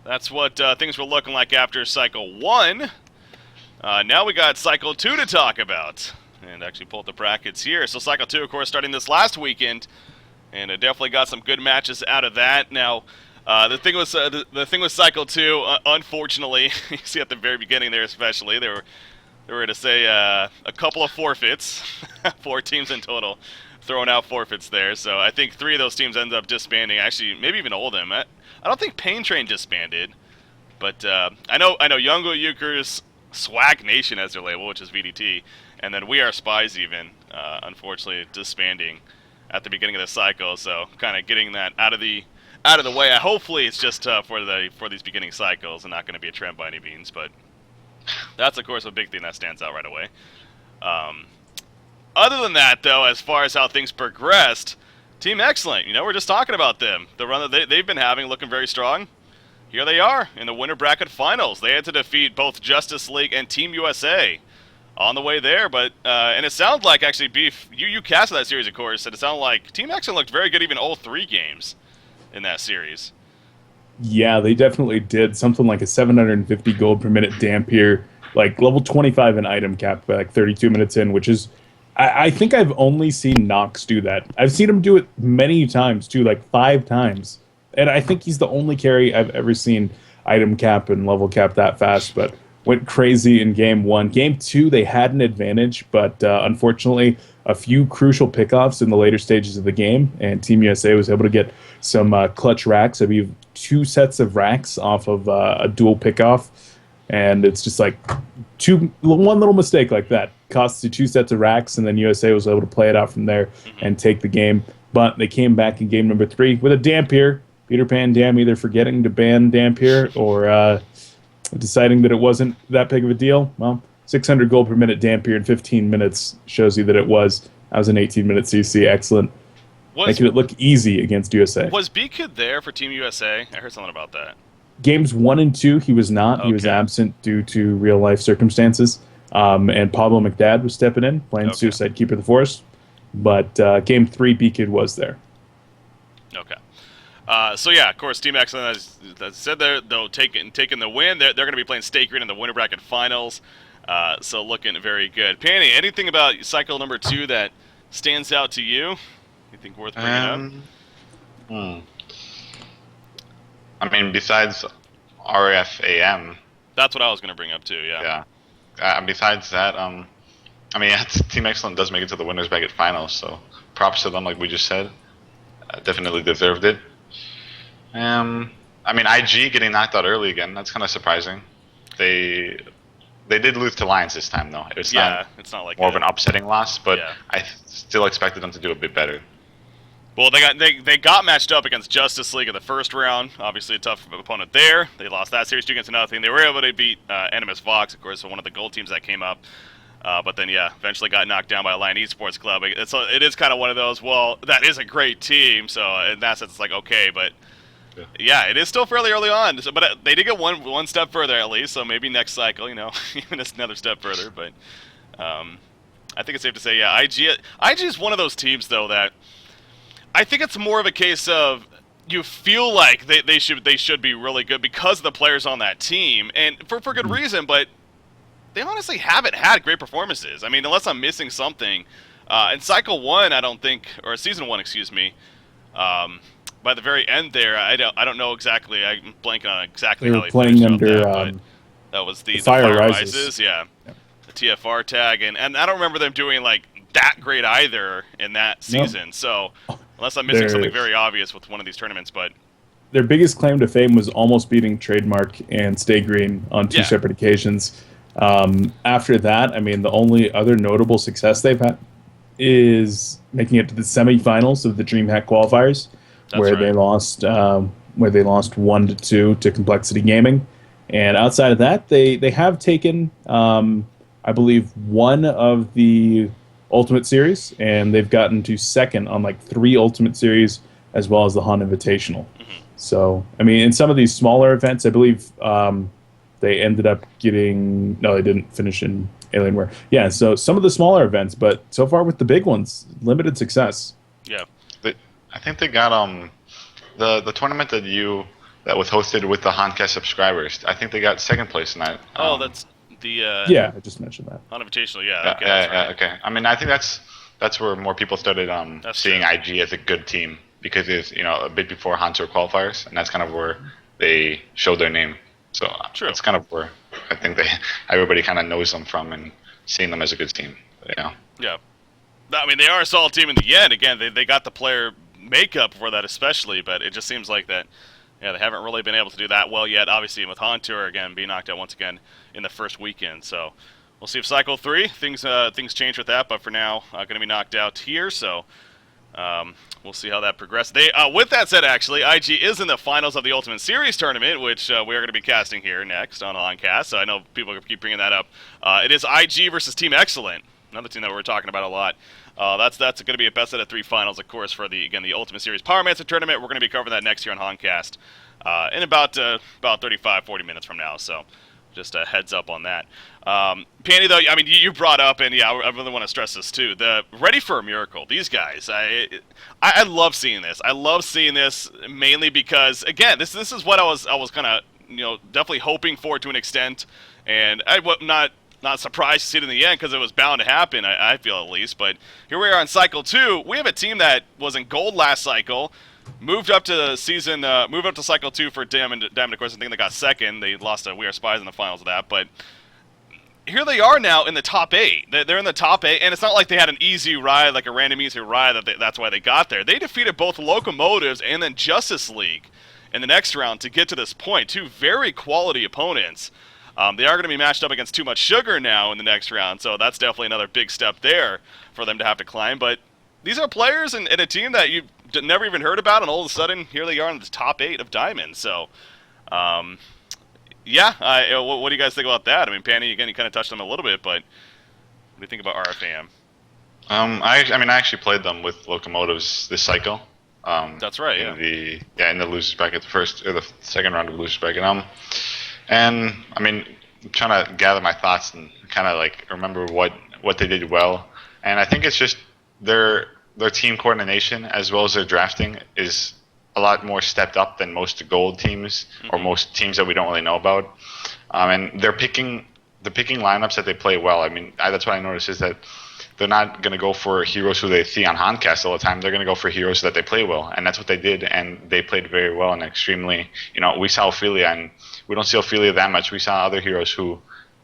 that's what things were looking like after Cycle 1. Now we got Cycle 2 to talk about. And actually pull up the brackets here. So Cycle 2, of course, starting this last weekend. And it definitely got some good matches out of that. Now, the thing with Cycle 2, unfortunately, you see at the very beginning there especially, there were to say a couple of forfeits. 4 teams in total throwing out forfeits there. So I think 3 of those teams ended up disbanding. Actually, maybe even all of them. I don't think Pain Train disbanded. But I know Youngo Euchre's Swag Nation as their label, which is VDT. And then We Are Spies even, unfortunately, disbanding at the beginning of the cycle. So kind of getting that out of the way. Hopefully it's just for these beginning cycles and not going to be a trend by any means. But that's, of course, a big thing that stands out right away. Other than that, though, as far as how things progressed, Team Excellent, we're just talking about them. The run that they've been having looking very strong. Here they are in the winter bracket finals. They had to defeat both Justice League and Team USA on the way there. But and it sounded like, actually, Beef, you casted that series, of course, and it sounded like Team Excellent looked very good even all 3 games in that series. Yeah, they definitely did. Something like a 750 gold per minute Dampier, like level 25 in item cap by like 32 minutes in, which is, I think I've only seen Nox do that. I've seen him do it many times too, like 5 times. And I think he's the only carry I've ever seen item cap and level cap that fast, but went crazy in Game 1. Game 2, they had an advantage, but unfortunately, a few crucial pickoffs in the later stages of the game, and Team USA was able to get some clutch racks. I believe 2 sets of racks off of a dual pickoff, and it's just like one little mistake like that costs you 2 sets of racks, and then USA was able to play it out from there and take the game. But they came back in game number 3 with a Dampier. Peter Pan Dam either forgetting to ban Dampier or deciding that it wasn't that big of a deal. Well, 600 gold per minute Dampier in 15 minutes shows you that it was. That was an 18-minute CC. Excellent. Making it look easy against USA. Was B-Kid there for Team USA? I heard something about that. Games 1 and 2, he was not. Okay. He was absent due to real-life circumstances. And Pablo McDad was stepping in, playing Suicide Keeper of the Forest. But Game 3, B-Kid was there. Okay. So yeah, of course, Team Excellent, as I said, they'll taking the win. They're going to be playing Stake Green in the winter bracket finals. So looking very good. Panny, anything about cycle number 2 that stands out to you? You think worth bringing up? I mean, besides RFAM. That's what I was going to bring up too. Yeah. Yeah. Besides that, I mean, Team Excellent does make it to the winners bracket finals, so props to them, like we just said. Definitely deserved it. I mean, IG getting knocked out early again. That's kind of surprising. They did lose to Lions this time, though. It's not like more of an upsetting loss, but I still expected them to do a bit better. Well, they got matched up against Justice League in the first round. Obviously, a tough opponent there. They lost that series 2-0. They were able to beat Animus Vox, of course, one of the gold teams that came up. But then, eventually got knocked down by Lion Esports Club. It is kind of one of those, well, that is a great team, so in that sense, it's like, okay, but yeah, it is still fairly early on. So, but they did get one step further at least, so maybe next cycle, even another step further. But I think it's safe to say, yeah, IG is one of those teams, though, that I think it's more of a case of you feel like they should be really good because of the players on that team, and for good reason, but they honestly haven't had great performances. I mean, unless I'm missing something. In Cycle 1, I don't think, or Season 1, excuse me, by the very end there, I don't know exactly, I'm blanking on exactly They how were they playing finished under, that, but that was the Fire Fire Rises. yeah. The TFR tag, and I don't remember them doing, like, that great either in that season, Nope. so unless I'm missing something very obvious with one of these tournaments, but their biggest claim to fame was almost beating Trademark and Stay Green on two separate occasions. After that, I mean, the only other notable success they've had is making it to the semifinals of the DreamHack qualifiers, where they lost 1-2 to Complexity Gaming. And outside of that, they have taken, I believe, one of the Ultimate Series, and they've gotten to second on like 3 Ultimate Series as well as the Han Invitational. So, I mean, in some of these smaller events, I believe they ended up getting... No, they didn't finish in Alienware. Yeah, so some of the smaller events, but so far with the big ones, limited success. Yeah. I think they got the tournament that was hosted with the Honcast subscribers. I think they got second place in that. That's the... yeah, I just mentioned that. Han Invitational, yeah. Okay. I mean, I think that's where more people started seeing IG as a good team, because it's a bit before Han Tour qualifiers, and that's kind of where they showed their name. So that's kind of where I think everybody kind of knows them from, and seeing them as a good team. Yeah. I mean, they are a solid team in the end. Again, they got the player makeup for that especially, but it just seems like that. Yeah, they haven't really been able to do that well yet. Obviously, with Han Tour again being knocked out once again in the first weekend. So we'll see if Cycle 3 things change with that. But for now, going to be knocked out here. So. We'll see how that progresses. With that said, actually, IG is in the finals of the Ultimate Series tournament, which we are going to be casting here next on Honcast. So I know people keep bringing that up. It is IG versus Team Excellent, another team that we're talking about a lot. That's going to be a best out of 3 finals, of course, for the Ultimate Series Power Mancer tournament. We're going to be covering that next year on Honcast in about 35-40 minutes from now. So. Just a heads up on that. Panny, though, I mean, you brought up, and I really want to stress this too. The Ready for a Miracle. These guys, I love seeing this. I love seeing this mainly because, again, this is what I was kind of definitely hoping for to an extent, and I was not surprised to see it in the end because it was bound to happen. I feel at least. But here we are on Cycle 2. We have a team that was in gold last cycle. Moved up to Cycle 2 for Diamond. Of course, I think they got second. They lost to We Are Spies in the finals of that. But here they are now in the top 8. They're in the top 8, and it's not like they had an easy ride, like a random easy ride. That's why they got there. They defeated both Locomotives and then Justice League in the next round to get to this point. 2 very quality opponents. They are going to be matched up against Too Much Sugar now in the next round, so that's definitely another big step there for them to have to climb. But these are players in a team that you never even heard about, and all of a sudden, here they are in the top 8 of Diamond. So, what do you guys think about that? I mean, Panny, again, you kind of touched on them a little bit, but what do you think about RFAM? I actually played them with Locomotives this cycle. That's right, in the losers bracket, the second round of losers bracket. And I mean, I'm trying to gather my thoughts and kind of like remember what they did well, and I think it's just their team coordination as well as their drafting is a lot more stepped up than most gold teams or most teams that we don't really know about. And they're picking lineups that they play well. I mean, that's what I noticed is that they're not going to go for heroes who they see on Honcast all the time. They're going to go for heroes that they play well, and that's what they did, and they played very well and extremely. We saw Ophelia, and we don't see Ophelia that much. We saw other heroes who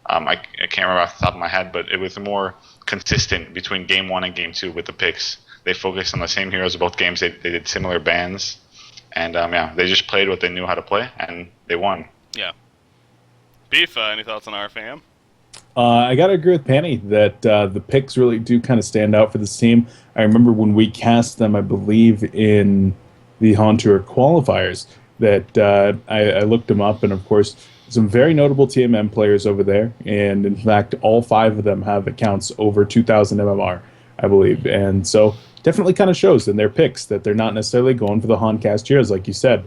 I can't remember off the top of my head, but it was more consistent between Game 1 and Game 2 with the picks. They focused on the same heroes both games. They did similar bans, and they just played what they knew how to play, and they won. Yeah. Beef, any thoughts on RFAM? I got to agree with Panny that the picks really do kind of stand out for this team. I remember when we cast them, I believe, in the Han Tour qualifiers, that I looked them up, and of course, some very notable TMM players over there, and in fact, all 5 of them have accounts over 2,000 MMR, I believe, and so definitely kind of shows in their picks that they're not necessarily going for the Honcast heroes, like you said.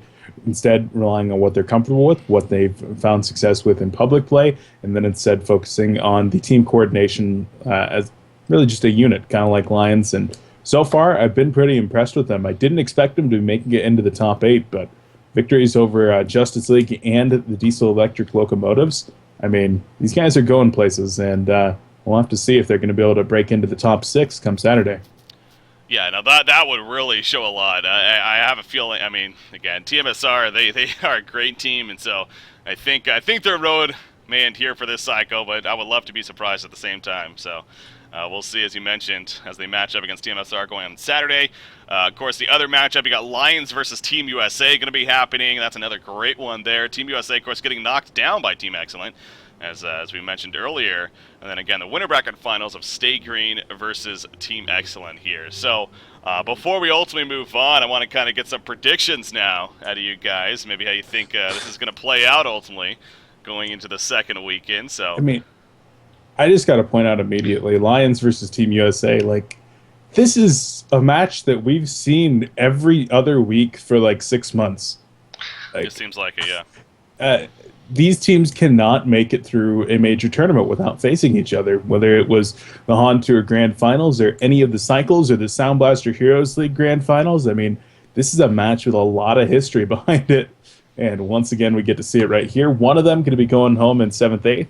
Instead, relying on what they're comfortable with, what they've found success with in public play, and then instead focusing on the team coordination as really just a unit, kind of like Lions. And so far, I've been pretty impressed with them. I didn't expect them to be making it into the top 8, but victories over Justice League and the Diesel Electric Locomotives. I mean, these guys are going places, and we'll have to see if they're going to be able to break into the top 6 come Saturday. Yeah, now that would really show a lot. I have a feeling. I mean, again, TMSR they are a great team, and so I think they're road manned here for this cycle. But I would love to be surprised at the same time. So we'll see, as you mentioned, as they match up against TMSR going on Saturday. Of course, the other matchup, you got Lions versus Team USA going to be happening. That's another great one there. Team USA, of course, getting knocked down by Team Excellent, as we mentioned earlier. And then again, the winter bracket finals of Stay Green versus Team Excellent here. So before we ultimately move on, I want to kind of get some predictions now out of you guys. Maybe how you think this is going to play out ultimately going into the second weekend. So I mean, I just got to point out immediately, Lions versus Team USA, like, this is a match that we've seen every other week for like 6 months. Like, it seems like it, yeah. These teams cannot make it through a major tournament without facing each other, whether it was the Han Tour Grand Finals or any of the cycles or the Sound Blaster Heroes League Grand Finals. I mean, this is a match with a lot of history behind it. And once again, we get to see it right here. One of them going to be going home in 7th, 8th.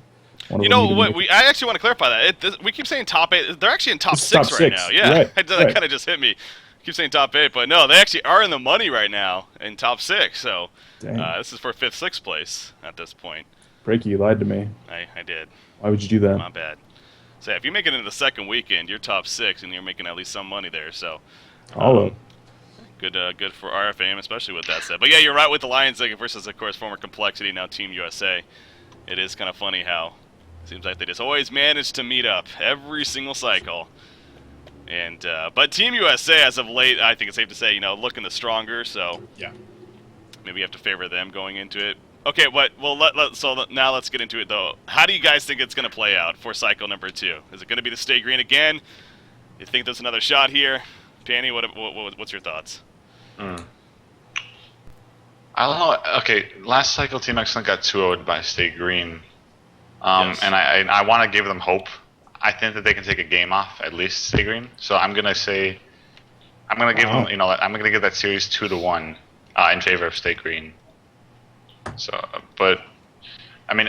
You know what? I actually want to clarify that. We keep saying top 8. They're actually in top 6 right now. Yeah, right, that right. kind of just hit me. Keep saying top 8, but no, they actually are in the money right now in top 6. So this is for 5th, 6th place at this point. Breaky, you lied to me. I did. Why would you do that? My bad. So if you make it into the second weekend, you're top 6, and you're making at least some money there. So good for RFAM, especially with that said. But yeah, you're right with the Lions versus, of course, former Complexity, now Team USA. It is kind of funny how it seems like they just always manage to meet up every single cycle. And but Team USA, as of late, I think it's safe to say, looking the stronger. So yeah, maybe you have to favor them going into it. Okay, so now let's get into it, though. How do you guys think it's going to play out for cycle number 2? Is it going to be the Stay Green again? You think there's another shot here? Danny, what's your thoughts? I don't know. Okay, last cycle Team Excellent got 2-0'd by Stay Green. Yes. And I want to give them hope. I think that they can take a game off, at least Stay Green. So I'm going to say, I'm going to give them, I'm going to give that series 2-1 in favor of Stay Green. So, but, I mean,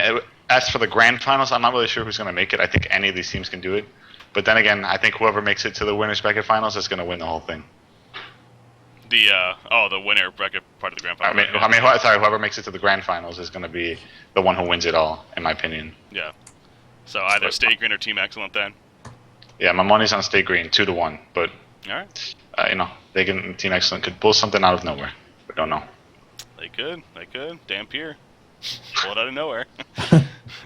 as for the grand finals, I'm not really sure who's going to make it. I think any of these teams can do it. But then again, I think whoever makes it to the winners bracket finals is going to win the whole thing. The winner bracket part of the grand finals. Whoever makes it to the grand finals is going to be the one who wins it all, in my opinion. Yeah. So either Stay Green or Team Excellent then. Yeah, my money's on Stay Green, 2-1. But all right. Team Excellent could pull something out of nowhere. We don't know. They could. Dampier. Pull it out of nowhere.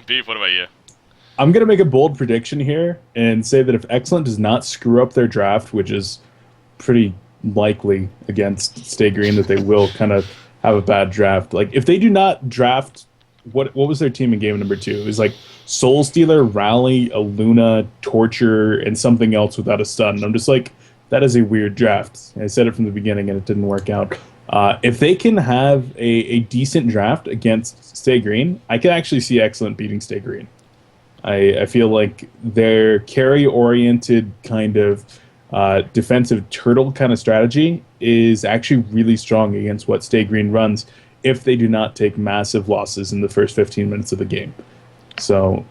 Beef, what about you? I'm going to make a bold prediction here and say that if Excellent does not screw up their draft, which is pretty likely against Stay Green, that they will kind of have a bad draft. Like, if they do not draft, what was their team in game number 2? It was like Soul Stealer, Rally, Aluna, Torture, and something else without a stun. And I'm just like, that is a weird draft. I said it from the beginning and it didn't work out. If they can have a decent draft against Stay Green, I can actually see Excellent beating Stay Green. I feel like their carry-oriented kind of defensive turtle kind of strategy is actually really strong against what Stay Green runs if they do not take massive losses in the first 15 minutes of the game. So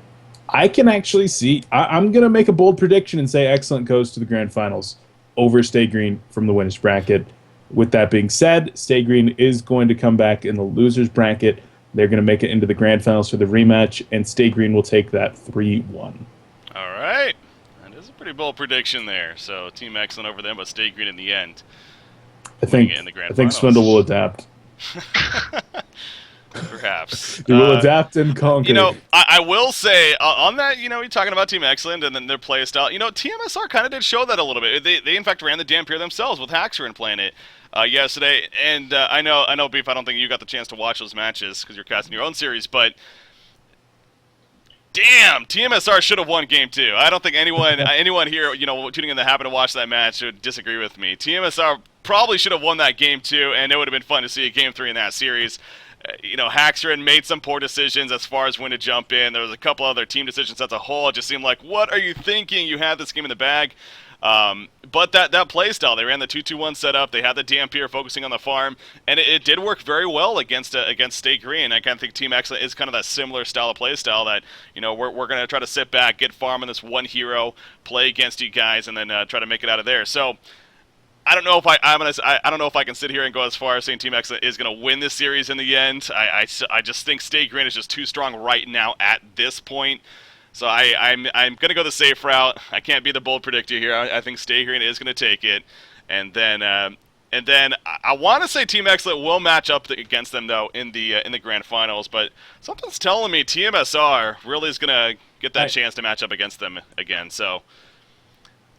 I can actually see... I'm going to make a bold prediction and say Excellent goes to the grand finals over Stay Green from the winners bracket. With that being said, Stay Green is going to come back in the losers bracket. They're going to make it into the grand finals for the rematch, and Stay Green will take that 3-1. All right. That is a pretty bold prediction there. So Team Excellent over them, but Stay Green in the end. I think Swindle will adapt. Perhaps. He will adapt and conquer. I will say, on that, you're talking about Team Excellent and then their play style. TMSR kind of did show that a little bit. They in fact, ran the Dampier themselves with Haxerin playing it yesterday. And I know, Beef, I don't think you got the chance to watch those matches because you're casting your own series, but damn, TMSR should have won Game 2. I don't think anyone here, tuning in that happened to watch that match would disagree with me. TMSR probably should have won that Game 2, and it would have been fun to see a Game 3 in that series. Haxerin made some poor decisions as far as when to jump in. There was a couple other team decisions as a whole. It just seemed like, what are you thinking? You had this game in the bag. But that play style, they ran the 2-2-1 setup. They had the Dampier focusing on the farm, and it did work very well against Stay Green. I kind of think Team Excellent is kind of that similar style of play style that we're going to try to sit back, get farm on this one hero, play against you guys, and then try to make it out of there. So I don't know if I don't know if I can sit here and go as far as saying Team Excellent is going to win this series in the end. I just think Stay Green is just too strong right now at this point. So I'm going to go the safe route. I can't be the bold predictor here. I think Stay Green is going to take it, and then I want to say Team Excellent will match up against them though in the grand finals. But something's telling me TMSR really is going to get that chance to match up against them again. So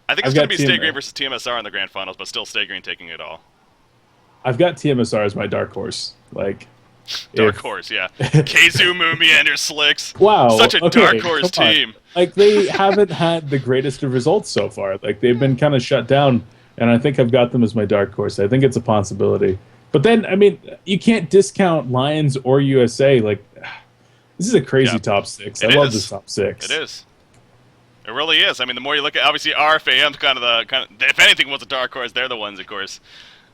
I think it's going to be Stay Green versus TMSR in the grand finals, but still Stay Green taking it all. I've got TMSR as my dark horse. Dark horse, yeah. Keizu, Mumiander, Slicks. Wow. Such a dark horse team. They haven't had the greatest of results so far. They've been kind of shut down, and I think I've got them as my dark horse. I think it's a possibility. But then, you can't discount Lions or USA. This is a crazy top six. I love this top six. It is. It really is. The more you look at, obviously, RFAM's kind of if anything was a dark horse, they're the ones, of course,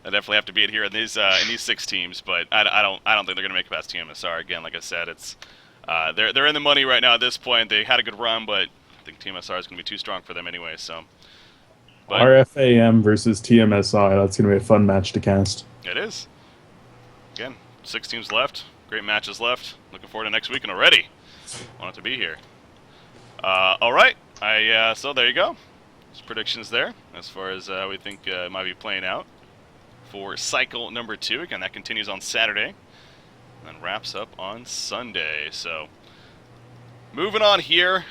that definitely have to be here in these 6 teams. But I don't think they're going to make it past TMSR again. Like I said, it's they're in the money right now at this point. They had a good run, but I think TMSR is going to be too strong for them anyway. So, RFAM versus TMSR. That's going to be a fun match to cast. It is. Again, 6 teams left. Great matches left. Looking forward to next weekend already. Want it to be here. All right. So there you go. There's predictions there as far as we think it might be playing out for cycle number 2. Again, that continues on Saturday and wraps up on Sunday. So moving on here.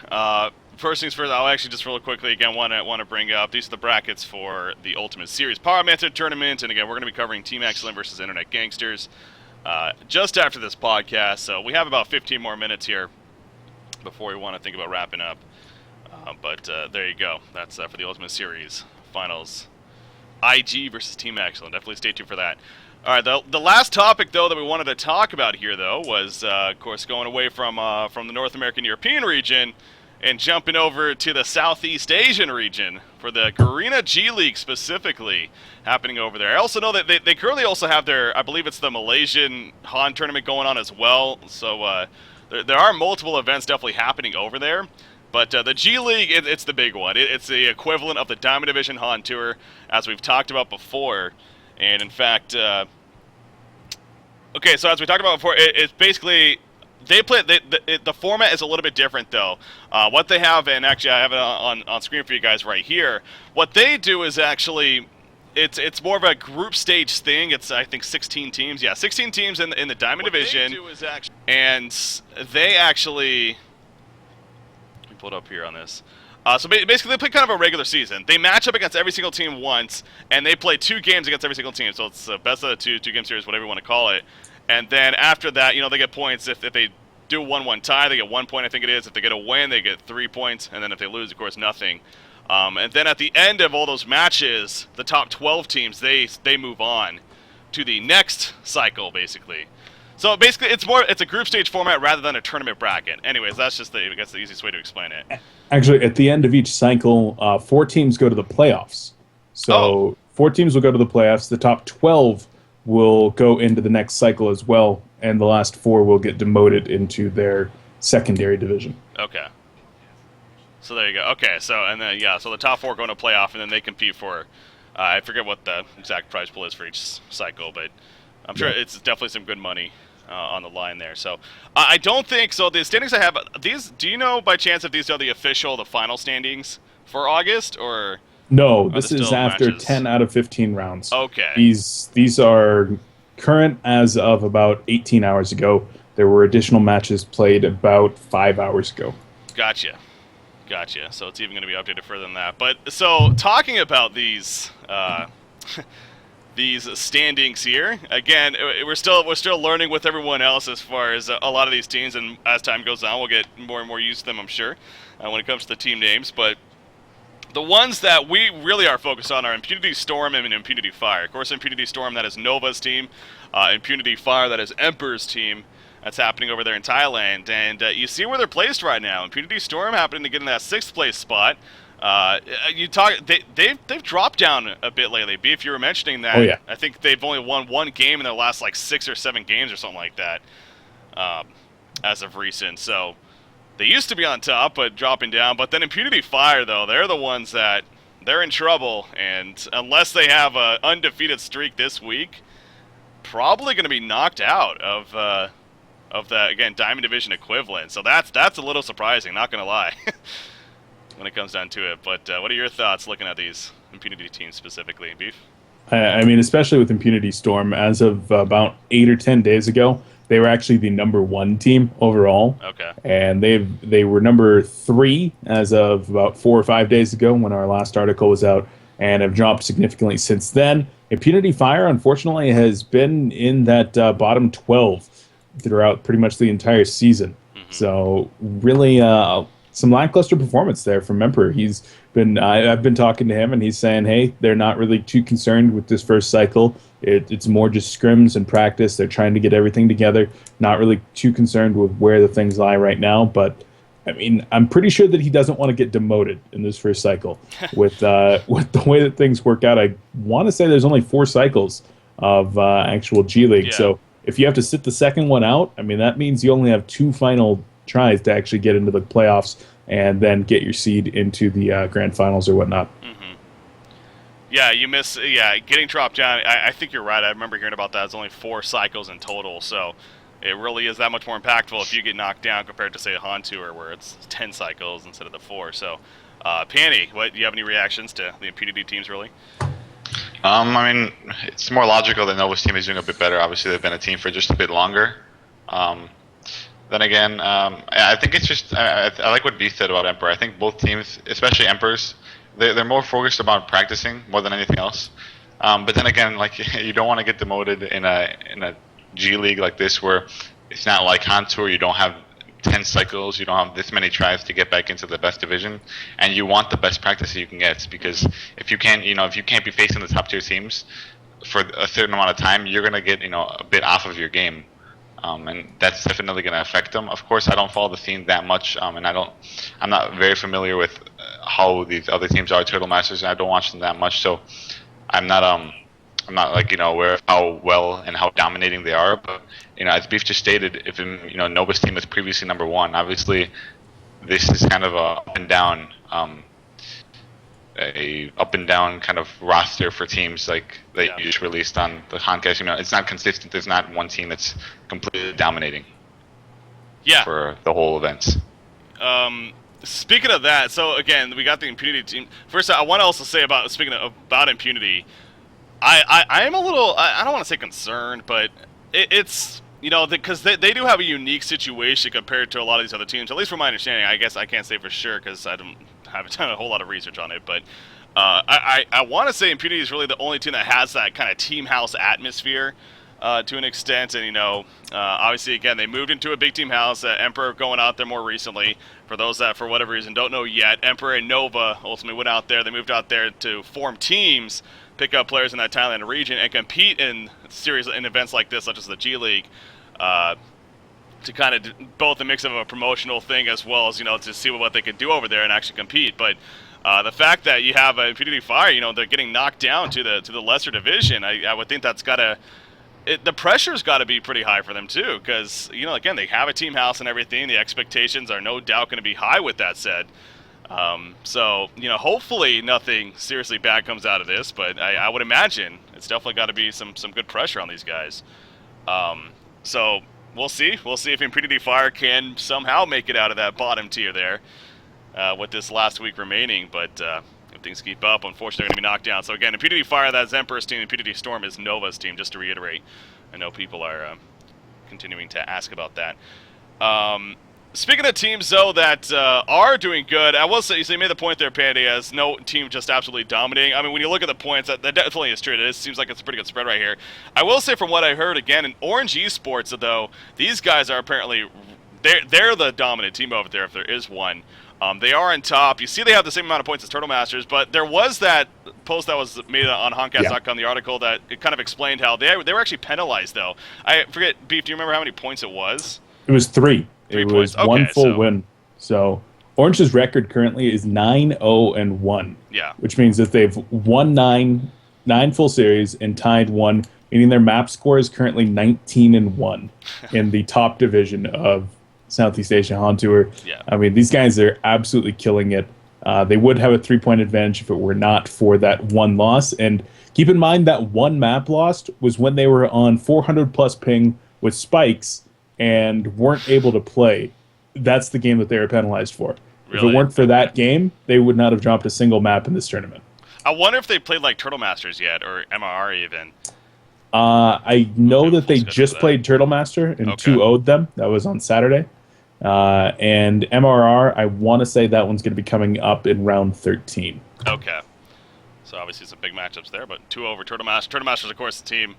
First things first, I'll actually just really quickly again want to bring up these are the brackets for the Ultimate Series Pyromancer tournament, and again we're going to be covering Team Excellent versus Internet Gangsters just after this podcast. So we have about 15 more minutes here before we want to think about wrapping up. But there you go. That's for the Ultimate Series Finals. IG versus Team Excellent. Definitely stay tuned for that. All right, the last topic, though, that we wanted to talk about here, though, was, of course, going away from the North American European region and jumping over to the Southeast Asian region for the Garena G League specifically happening over there. I also know that they currently also have their, I believe it's the Malaysian Han tournament going on as well. So there are multiple events definitely happening over there. But the G League, it's the big one. It's the equivalent of the Diamond Division Han Tour, as we've talked about before. And in fact, okay, so as we talked about before, it's basically they play. The format is a little bit different, though. What they have, and actually I have it on screen for you guys right here. What they do is actually, it's more of a group stage thing. It's I think 16 teams. Yeah, 16 teams in the Diamond Division. And they actually. Pulled up here on this. So basically, they play kind of a regular season. They match up against every single team once, and they play 2 games against every single team. So it's the best of the two-game series, whatever you want to call it. And then after that, they get points. If they do 1-1 tie, they get 1 point, I think it is. If they get a win, they get 3 points. And then if they lose, of course, nothing. And then at the end of all those matches, the top 12 teams, they move on to the next cycle, basically. So basically, it's a group stage format rather than a tournament bracket. Anyways, that's just the easiest way to explain it. Actually, at the end of each cycle, 4 teams go to the playoffs. So 4 teams will go to the playoffs. The top 12 will go into the next cycle as well, and the last 4 will get demoted into their secondary division. Okay. So there you go. Okay, so and then so the top 4 go into playoff, and then they compete for I forget what the exact prize pool is for each cycle, but I'm sure it's definitely some good money on the line there. So I don't think so. The standings I have these. Do you know by chance if these are the final standings for August, or no? This is after matches? 10 out of 15 rounds. Okay. These are current as of about 18 hours ago. There were additional matches played about 5 hours ago. Gotcha. So it's even going to be updated further than that. But so talking about these. These standings here. Again, we're still learning with everyone else as far as a lot of these teams, and as time goes on, we'll get more and more used to them, I'm sure, when it comes to the team names. But The ones that we really are focused on are Impunity Storm and Impunity Fire. Of course, Impunity Storm, that is Nova's team. Impunity Fire, that is Emperor's team. That's happening over there in Thailand. And you see where they're placed right now. Impunity Storm happening to get in that 6th place spot. They've dropped down a bit lately. Beef, you were mentioning that. Oh, yeah. I think they've only won one game in their last 6 or 7 games or something like that, as of recent. So they used to be on top, but dropping down. But then Impunity Fire, though, they're the ones that they're in trouble. And unless they have an undefeated streak this week, probably going to be knocked out of the, again, Diamond Division equivalent. So that's a little surprising, not going to lie, when it comes down to it. But what are your thoughts looking at these Impunity teams specifically, Beef? I mean, especially with Impunity Storm, as of about 8 or 10 days ago, they were actually the number 1 team overall. Okay. And they were number 3 as of about 4 or 5 days ago when our last article was out, and have dropped significantly since then. Impunity Fire, unfortunately, has been in that bottom 12 throughout pretty much the entire season. Mm-hmm. So really some lackluster performance there from Emperor. I've been talking to him, and he's saying, hey, they're not really too concerned with this first cycle. It's more just scrims and practice. They're trying to get everything together. Not really too concerned with where the things lie right now. But I mean, I'm pretty sure that he doesn't want to get demoted in this first cycle. with the way that things work out, I want to say there's only 4 cycles of actual G League. Yeah. So if you have to sit the second one out, I mean, that means you only have 2 final tries to actually get into the playoffs and then get your seed into the grand finals or whatnot. Mm-hmm. Yeah, you miss. Yeah, getting dropped down. I think you're right. I remember hearing about that. It's only 4 cycles in total, so it really is that much more impactful if you get knocked down compared to, say, a Han Tour where it's 10 cycles instead of the 4. So, Panny, do you have any reactions to the Impunity teams, really? I mean, it's more logical that Nova's team is doing a bit better. Obviously, they've been a team for just a bit longer. Then again, I think it's just I like what Beef said about Emperor. I think both teams, especially Emperors, they're more focused about practicing more than anything else. But then again, like, you don't want to get demoted in a G League like this, where it's not like Han Tour. You don't have 10 cycles. You don't have this many tries to get back into the best division, and you want the best practice you can get, because if you can't be facing the top tier teams for a certain amount of time, you're gonna get a bit off of your game. And that's definitely going to affect them. Of course, I don't follow the scene that much, and I'm not very familiar with how these other teams are, Turtle Masters, and I don't watch them that much. So I'm not like aware of how well and how dominating they are. But as Beef just stated, if Nova's team was previously number 1, obviously this is kind of a up and down kind of roster for teams like that you just released on the Honcast. It's not consistent. There's not one team that's completely dominating. Yeah. For the whole events. Speaking of that, so again, we got the Impunity team. First, I want to also say about Impunity, I am a little, I don't want to say concerned, but it's because they do have a unique situation compared to a lot of these other teams. At least from my understanding, I guess I can't say for sure because I haven't done a whole lot of research on it, but I want to say Impunity is really the only team that has that kind of team house atmosphere to an extent. And obviously, again, they moved into a big team house. Emperor going out there more recently. For those that for whatever reason don't know yet, Emperor and Nova ultimately went out there. They moved out there to form teams, pick up players in that Thailand region, and compete in events like this, such as the G League. To kind of both a mix of a promotional thing as well as to see what they could do over there and actually compete. But the fact that you have Impunity Fire, they're getting knocked down to the lesser division, I would think that's gotta. The pressure's got to be pretty high for them too, because again, they have a team house and everything. The expectations are no doubt going to be high. With that said, so hopefully nothing seriously bad comes out of this, but I would imagine it's definitely got to be some good pressure on these guys. So we'll see if Impunity Fire can somehow make it out of that bottom tier there with this last week remaining, but if things keep up, unfortunately, they're going to be knocked down. So again, Impunity Fire, that's Emperor's team. Impunity Storm is Nova's team, just to reiterate. I know people are continuing to ask about that. Speaking of teams, though, that are doing good, I will say, so you made the point there, Pandy, as no team just absolutely dominating. I mean, when you look at the points, that definitely is true. It seems like it's a pretty good spread right here. I will say, from what I heard, again, in Orange Esports, though, these guys are apparently they're the dominant team over there if there is one. They are on top. You see they have the same amount of points as Turtle Masters, but there was that post that was made on Honcast.com, the article, that it kind of explained how they were actually penalized, though. I forget, Beef, do you remember how many points it was? It was 3. It was points. one Okay, full win. So Orange's record currently is 9-0-1. Yeah. Which means that they've won nine full series and tied 1, meaning their map score is currently 19-1 in the top division of Southeast Asia Han Tour. Yeah. I mean, these guys are absolutely killing it. They would have a 3-point advantage if it were not for that one loss. And keep in mind that one map lost was when they were on 400 plus ping with spikes and weren't able to play. That's the game that they were penalized for. Really? If it weren't for that game, they would not have dropped a single map in this tournament. I wonder if they played like Turtle Masters yet, or MRR even. I know Okay, that they full schedule just that. played Turtle Master and Okay. 2-0'd them. That was on Saturday. And MRR, I want to say that one's going to be coming up in round 13. Okay. So obviously some big matchups there, but 2 over Turtle Masters. Turtle Masters, of course, the team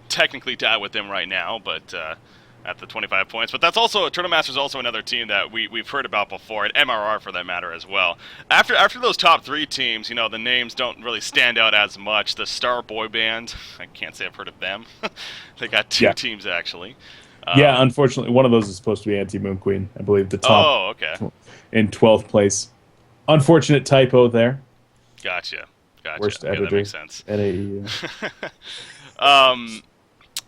technically tied with them right now, but at the 25 points. But that's also, Turtle Masters is also another team that we've heard about before, and MRR for that matter as well. After those top 3 teams, you know, the names don't really stand out as much. The Star Boy Band, I can't say I've heard of them. They got 2 teams, actually. Yeah, unfortunately, one of those is supposed to be Anti-Moon Queen. I believe the top Oh, okay. in 12th place. Unfortunate typo there. Gotcha. Worst Yeah, editor that makes sense. at AEU.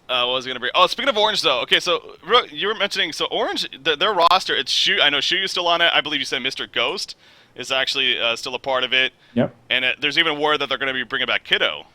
What was I going to bring? Oh, speaking of Orange, though. Okay, so you were mentioning, so Orange, their roster, it's Shu. I know Shuyu's still on it. I believe you said Mr. Ghost is actually still a part of it. Yep. And there's even word that they're going to be bringing back Kiddo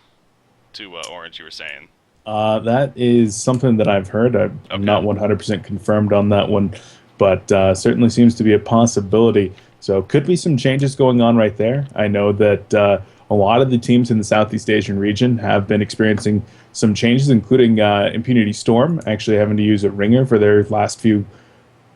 to Orange, you were saying. That is something that I've heard. I'm not 100% confirmed on that one, but certainly seems to be a possibility. So could be some changes going on right there. I know that a lot of the teams in the Southeast Asian region have been experiencing some changes, including Impunity Storm actually having to use a ringer for their last few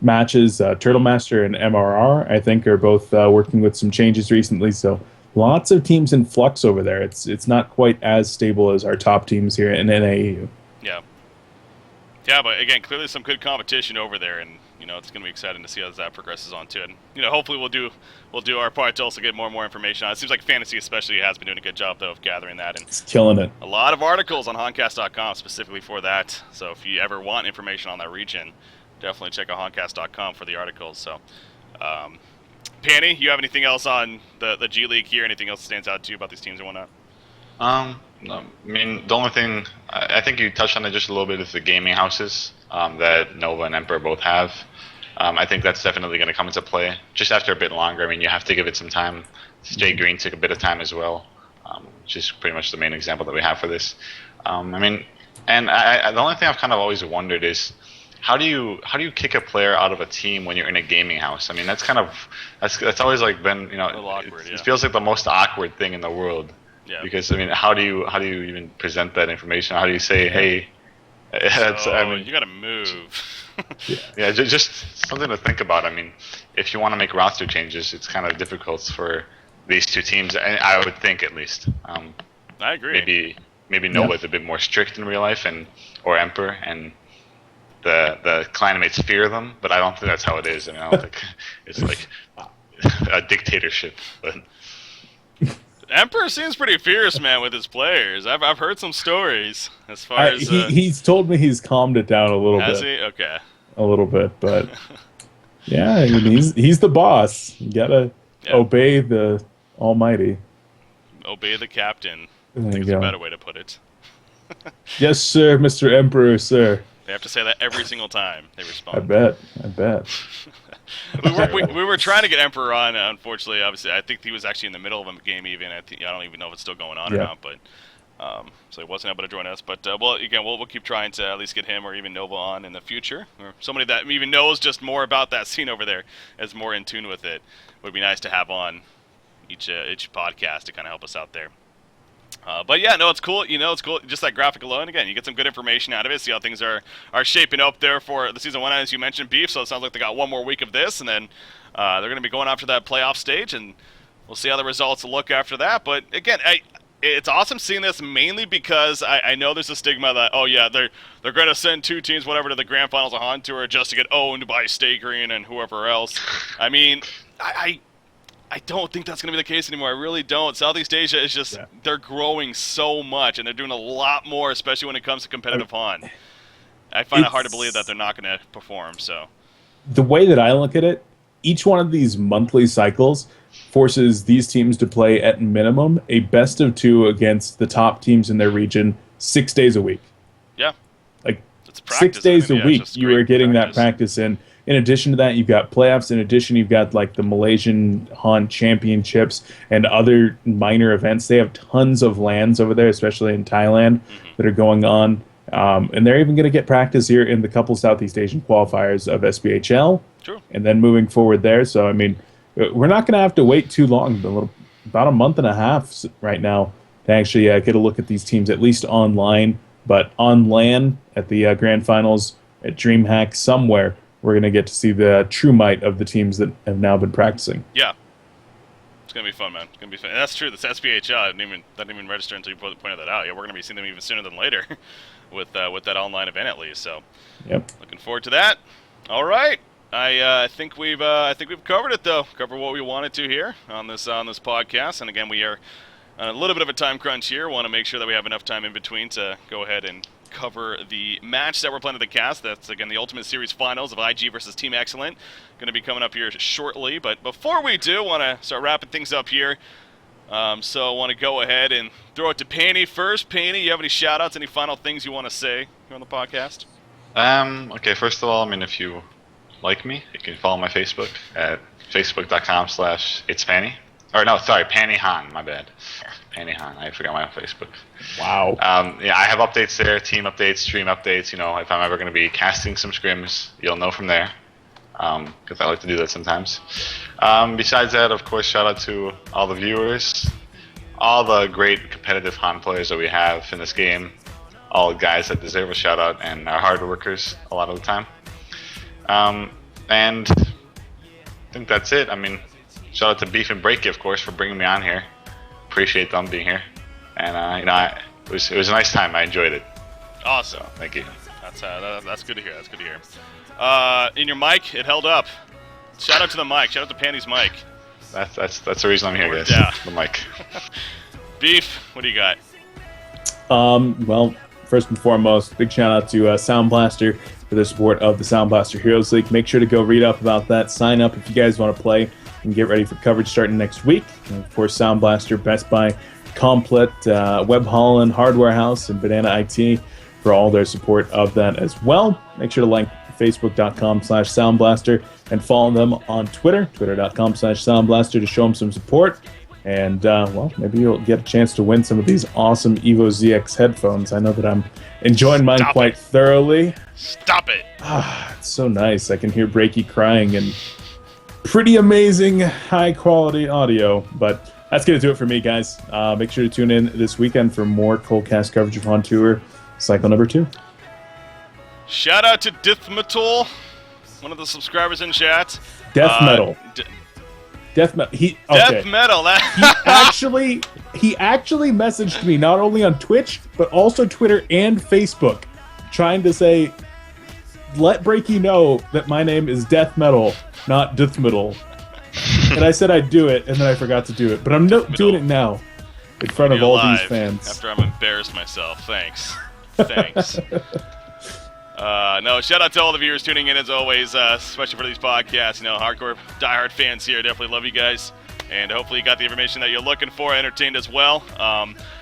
matches. Turtle Master and MRR, I think, are both working with some changes recently. So lots of teams in flux over there. It's not quite as stable as our top teams here in NAEU. Yeah. Yeah, but again, clearly some good competition over there, and you know it's going to be exciting to see how that progresses on too. And you know, hopefully we'll do our part to also get more and more information on it. It seems like Fantasy especially has been doing a good job though of gathering that, and It's killing it. a lot of articles on Honcast.com specifically for that. So if you ever want information on that region, definitely check out Honcast.com for the articles. So, Panny, you have anything else on the G League here? Anything else that stands out to you about these teams or whatnot? No, I mean, the only thing, I think you touched on it just a little bit, is the gaming houses that Nova and Emperor both have. I think that's definitely going to come into play just after a bit longer. I mean, you have to give it some time. Jay Green took a bit of time as well, which is pretty much the main example that we have for this. I mean, and the only thing I've kind of always wondered is, how do you kick a player out of a team when you're in a gaming house? I mean, that's always like been, you know, A little awkward, it feels like the most awkward thing in the world. Yeah. Because I mean, how do you even present that information? How do you say, hey, You got to move. yeah, just something to think about. I mean, if you want to make roster changes, it's kind of difficult for these 2 teams, and I would think at least. I agree. Maybe Nova's a bit more strict in real life, or Emperor, and the clanmates fear them, but I don't think that's how it is. I mean, I don't think it's like a dictatorship, but. Emperor seems pretty fierce, man, with his players. I've heard some stories as far as He's told me he's calmed it down a little has bit. he? Okay. A little bit, but yeah, I mean, he's the boss. You gotta obey the Almighty. Obey the captain. I There think you it's a go. better way to put it. Yes, sir, Mr. Emperor, sir. They have to say that every single time they respond. I bet. We were trying to get Emperor on, unfortunately. Obviously, I think he was actually in the middle of a game even. I don't even know if it's still going on or not, but so he wasn't able to join us. But well, again, we'll keep trying to at least get him or even Nova on in the future, or somebody that even knows just more about that scene over there, is more in tune with it. Would be nice to have on each podcast to kind of help us out there. But yeah, no, it's cool. You know, it's cool. Just that graphic alone, again, you get some good information out of it. See how things are shaping up there for the season 1, as you mentioned, Beef. So it sounds like they got one more week of this, and then they're going to be going after that playoff stage, and we'll see how the results look after that. But again, it's awesome seeing this mainly because I know there's a stigma that, oh yeah, they're going to send 2 teams, whatever, to the Grand Finals of Han Tour just to get owned by Stay Green and whoever else. I mean, I don't think that's going to be the case anymore. I really don't. Southeast Asia is just, they're growing so much, and they're doing a lot more, especially when it comes to competitive Han. I find it hard to believe that they're not going to perform, so. The way that I look at it, each one of these monthly cycles forces these teams to play at minimum a best of 2 against the top teams in their region 6 days a week. Yeah. Like, it's practice, 6 days a week, just you are getting practice. that practice in. In addition to that, you've got playoffs. In addition, you've got like the Malaysian Han Championships and other minor events. They have tons of lands over there, especially in Thailand, that are going on. And they're even going to get practice here in the couple Southeast Asian qualifiers of SBHL. True. And then moving forward there. So, I mean, we're not going to have to wait too long, about a month and a half right now to actually get a look at these teams, at least online. But on LAN at the Grand Finals at DreamHack somewhere, we're going to get to see the true might of the teams that have now been practicing. Yeah. It's going to be fun, man. It's going to be fun. And that's true. This SBHL, that didn't even register until you pointed that out. Yeah, we're going to be seeing them even sooner than later with that online event at least. So, yep. Looking forward to that. All right. I think we've covered it though. Covered what we wanted to here on this podcast. And again, we are on a little bit of a time crunch here. Want to make sure that we have enough time in between to go ahead and cover the match that we're planning to cast. That's, again, the Ultimate Series Finals of IG versus Team Excellent. Going to be coming up here shortly. But before we do, want to start wrapping things up here. So I want to go ahead and throw it to Paney first. Paney, you have any shout-outs, any final things you want to say here on the podcast? Okay, first of all, I mean, if you like me, you can follow my Facebook at facebook.com/itspanny. Or no, sorry, Panny Han, my bad. Panny Han, I forgot my own Facebook. Wow. Yeah, I have updates there, team updates, stream updates. You know, if I'm ever going to be casting some scrims, you'll know from there. Because I like to do that sometimes. Besides that, of course, shout out to all the viewers, all the great competitive Han players that we have in this game, all the guys that deserve a shout out and are hard workers a lot of the time. And I think that's it. I mean, shout out to Beef and Breaky, of course, for bringing me on here. Appreciate them being here, and you know, it was a nice time. I enjoyed it. Awesome. So, thank you. That's good to hear. That's good to hear. In your mic, it held up. Shout out to the mic. Shout out to Pandy's mic. That's the reason I'm here, guys. Yeah. The mic. Beef, what do you got? Well, first and foremost, big shout out to Sound Blaster for the support of the Sound Blaster Heroes League. Make sure to go read up about that. Sign up if you guys want to play and get ready for coverage starting next week. And of course, Sound Blaster, Best Buy, Complet, Web Holland, Hardware House, and Banana IT for all their support of that as well. Make sure to like facebook.com/soundblaster and follow them on Twitter, twitter.com/soundblaster to show them some support. And, well, maybe you'll get a chance to win some of these awesome Evo ZX headphones. I know that I'm enjoying mine quite thoroughly. Stop it! It's so nice. I can hear Breaky crying and pretty amazing high-quality audio. But that's going to do it for me, guys. Make sure to tune in this weekend for more Honcast coverage of Han Tour Cycle number 2. Shout out to Death Metal, one of the subscribers in chat. Death Metal. Death Metal. Death Metal. He actually messaged me not only on Twitch but also Twitter and Facebook, trying to say, "Let Breaky know that my name is Death Metal, not Death Metal." And I said I'd do it, and then I forgot to do it. But I'm doing it now in front of all these fans. After I'm embarrassed myself. Thanks. No, shout out to all the viewers tuning in as always, especially for these podcasts. You know, hardcore diehard fans here. Definitely love you guys. And hopefully you got the information that you're looking for, entertained as well.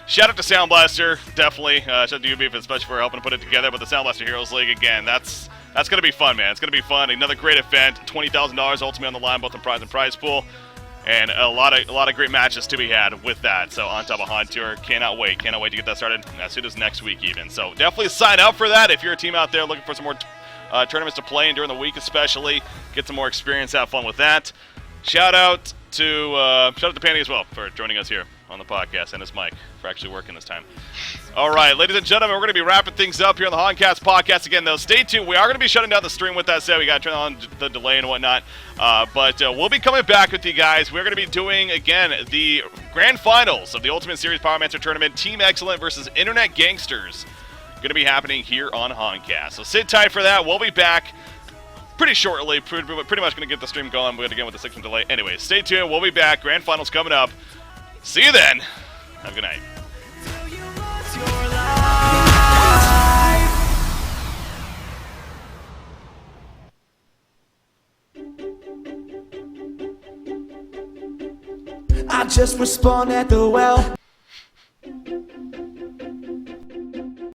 Shout out to Sound Blaster, definitely. Shout out to you, Beef, especially for helping to put it together. But the Sound Blaster Heroes League, again, that's going to be fun, man. It's going to be fun. Another great event. $20,000 ultimately on the line, both in prize and prize pool. And a lot of great matches to be had with that. So on top of Han Tour, cannot wait to get that started as soon as next week even. So definitely sign up for that if you're a team out there looking for some more tournaments to play in during the week, especially get some more experience, have fun with that. Shout out to Pandy as well for joining us here on the podcast and his mic for actually working this time. All right, ladies and gentlemen, we're going to be wrapping things up here on the Honcast Podcast. Again, though, stay tuned. We are going to be shutting down the stream with that said. We got to turn on the delay and whatnot. But we'll be coming back with you guys. We're going to be doing, again, the grand finals of the Ultimate Series Powermancer Tournament. Team Excellent versus Internet Gangsters. Going to be happening here on Honcast. So sit tight for that. We'll be back pretty shortly. Pretty much going to get the stream going. We're going to get with the 6-minute delay. Anyway, stay tuned. We'll be back. Grand finals coming up. See you then. Have a good night. I just respond at the well.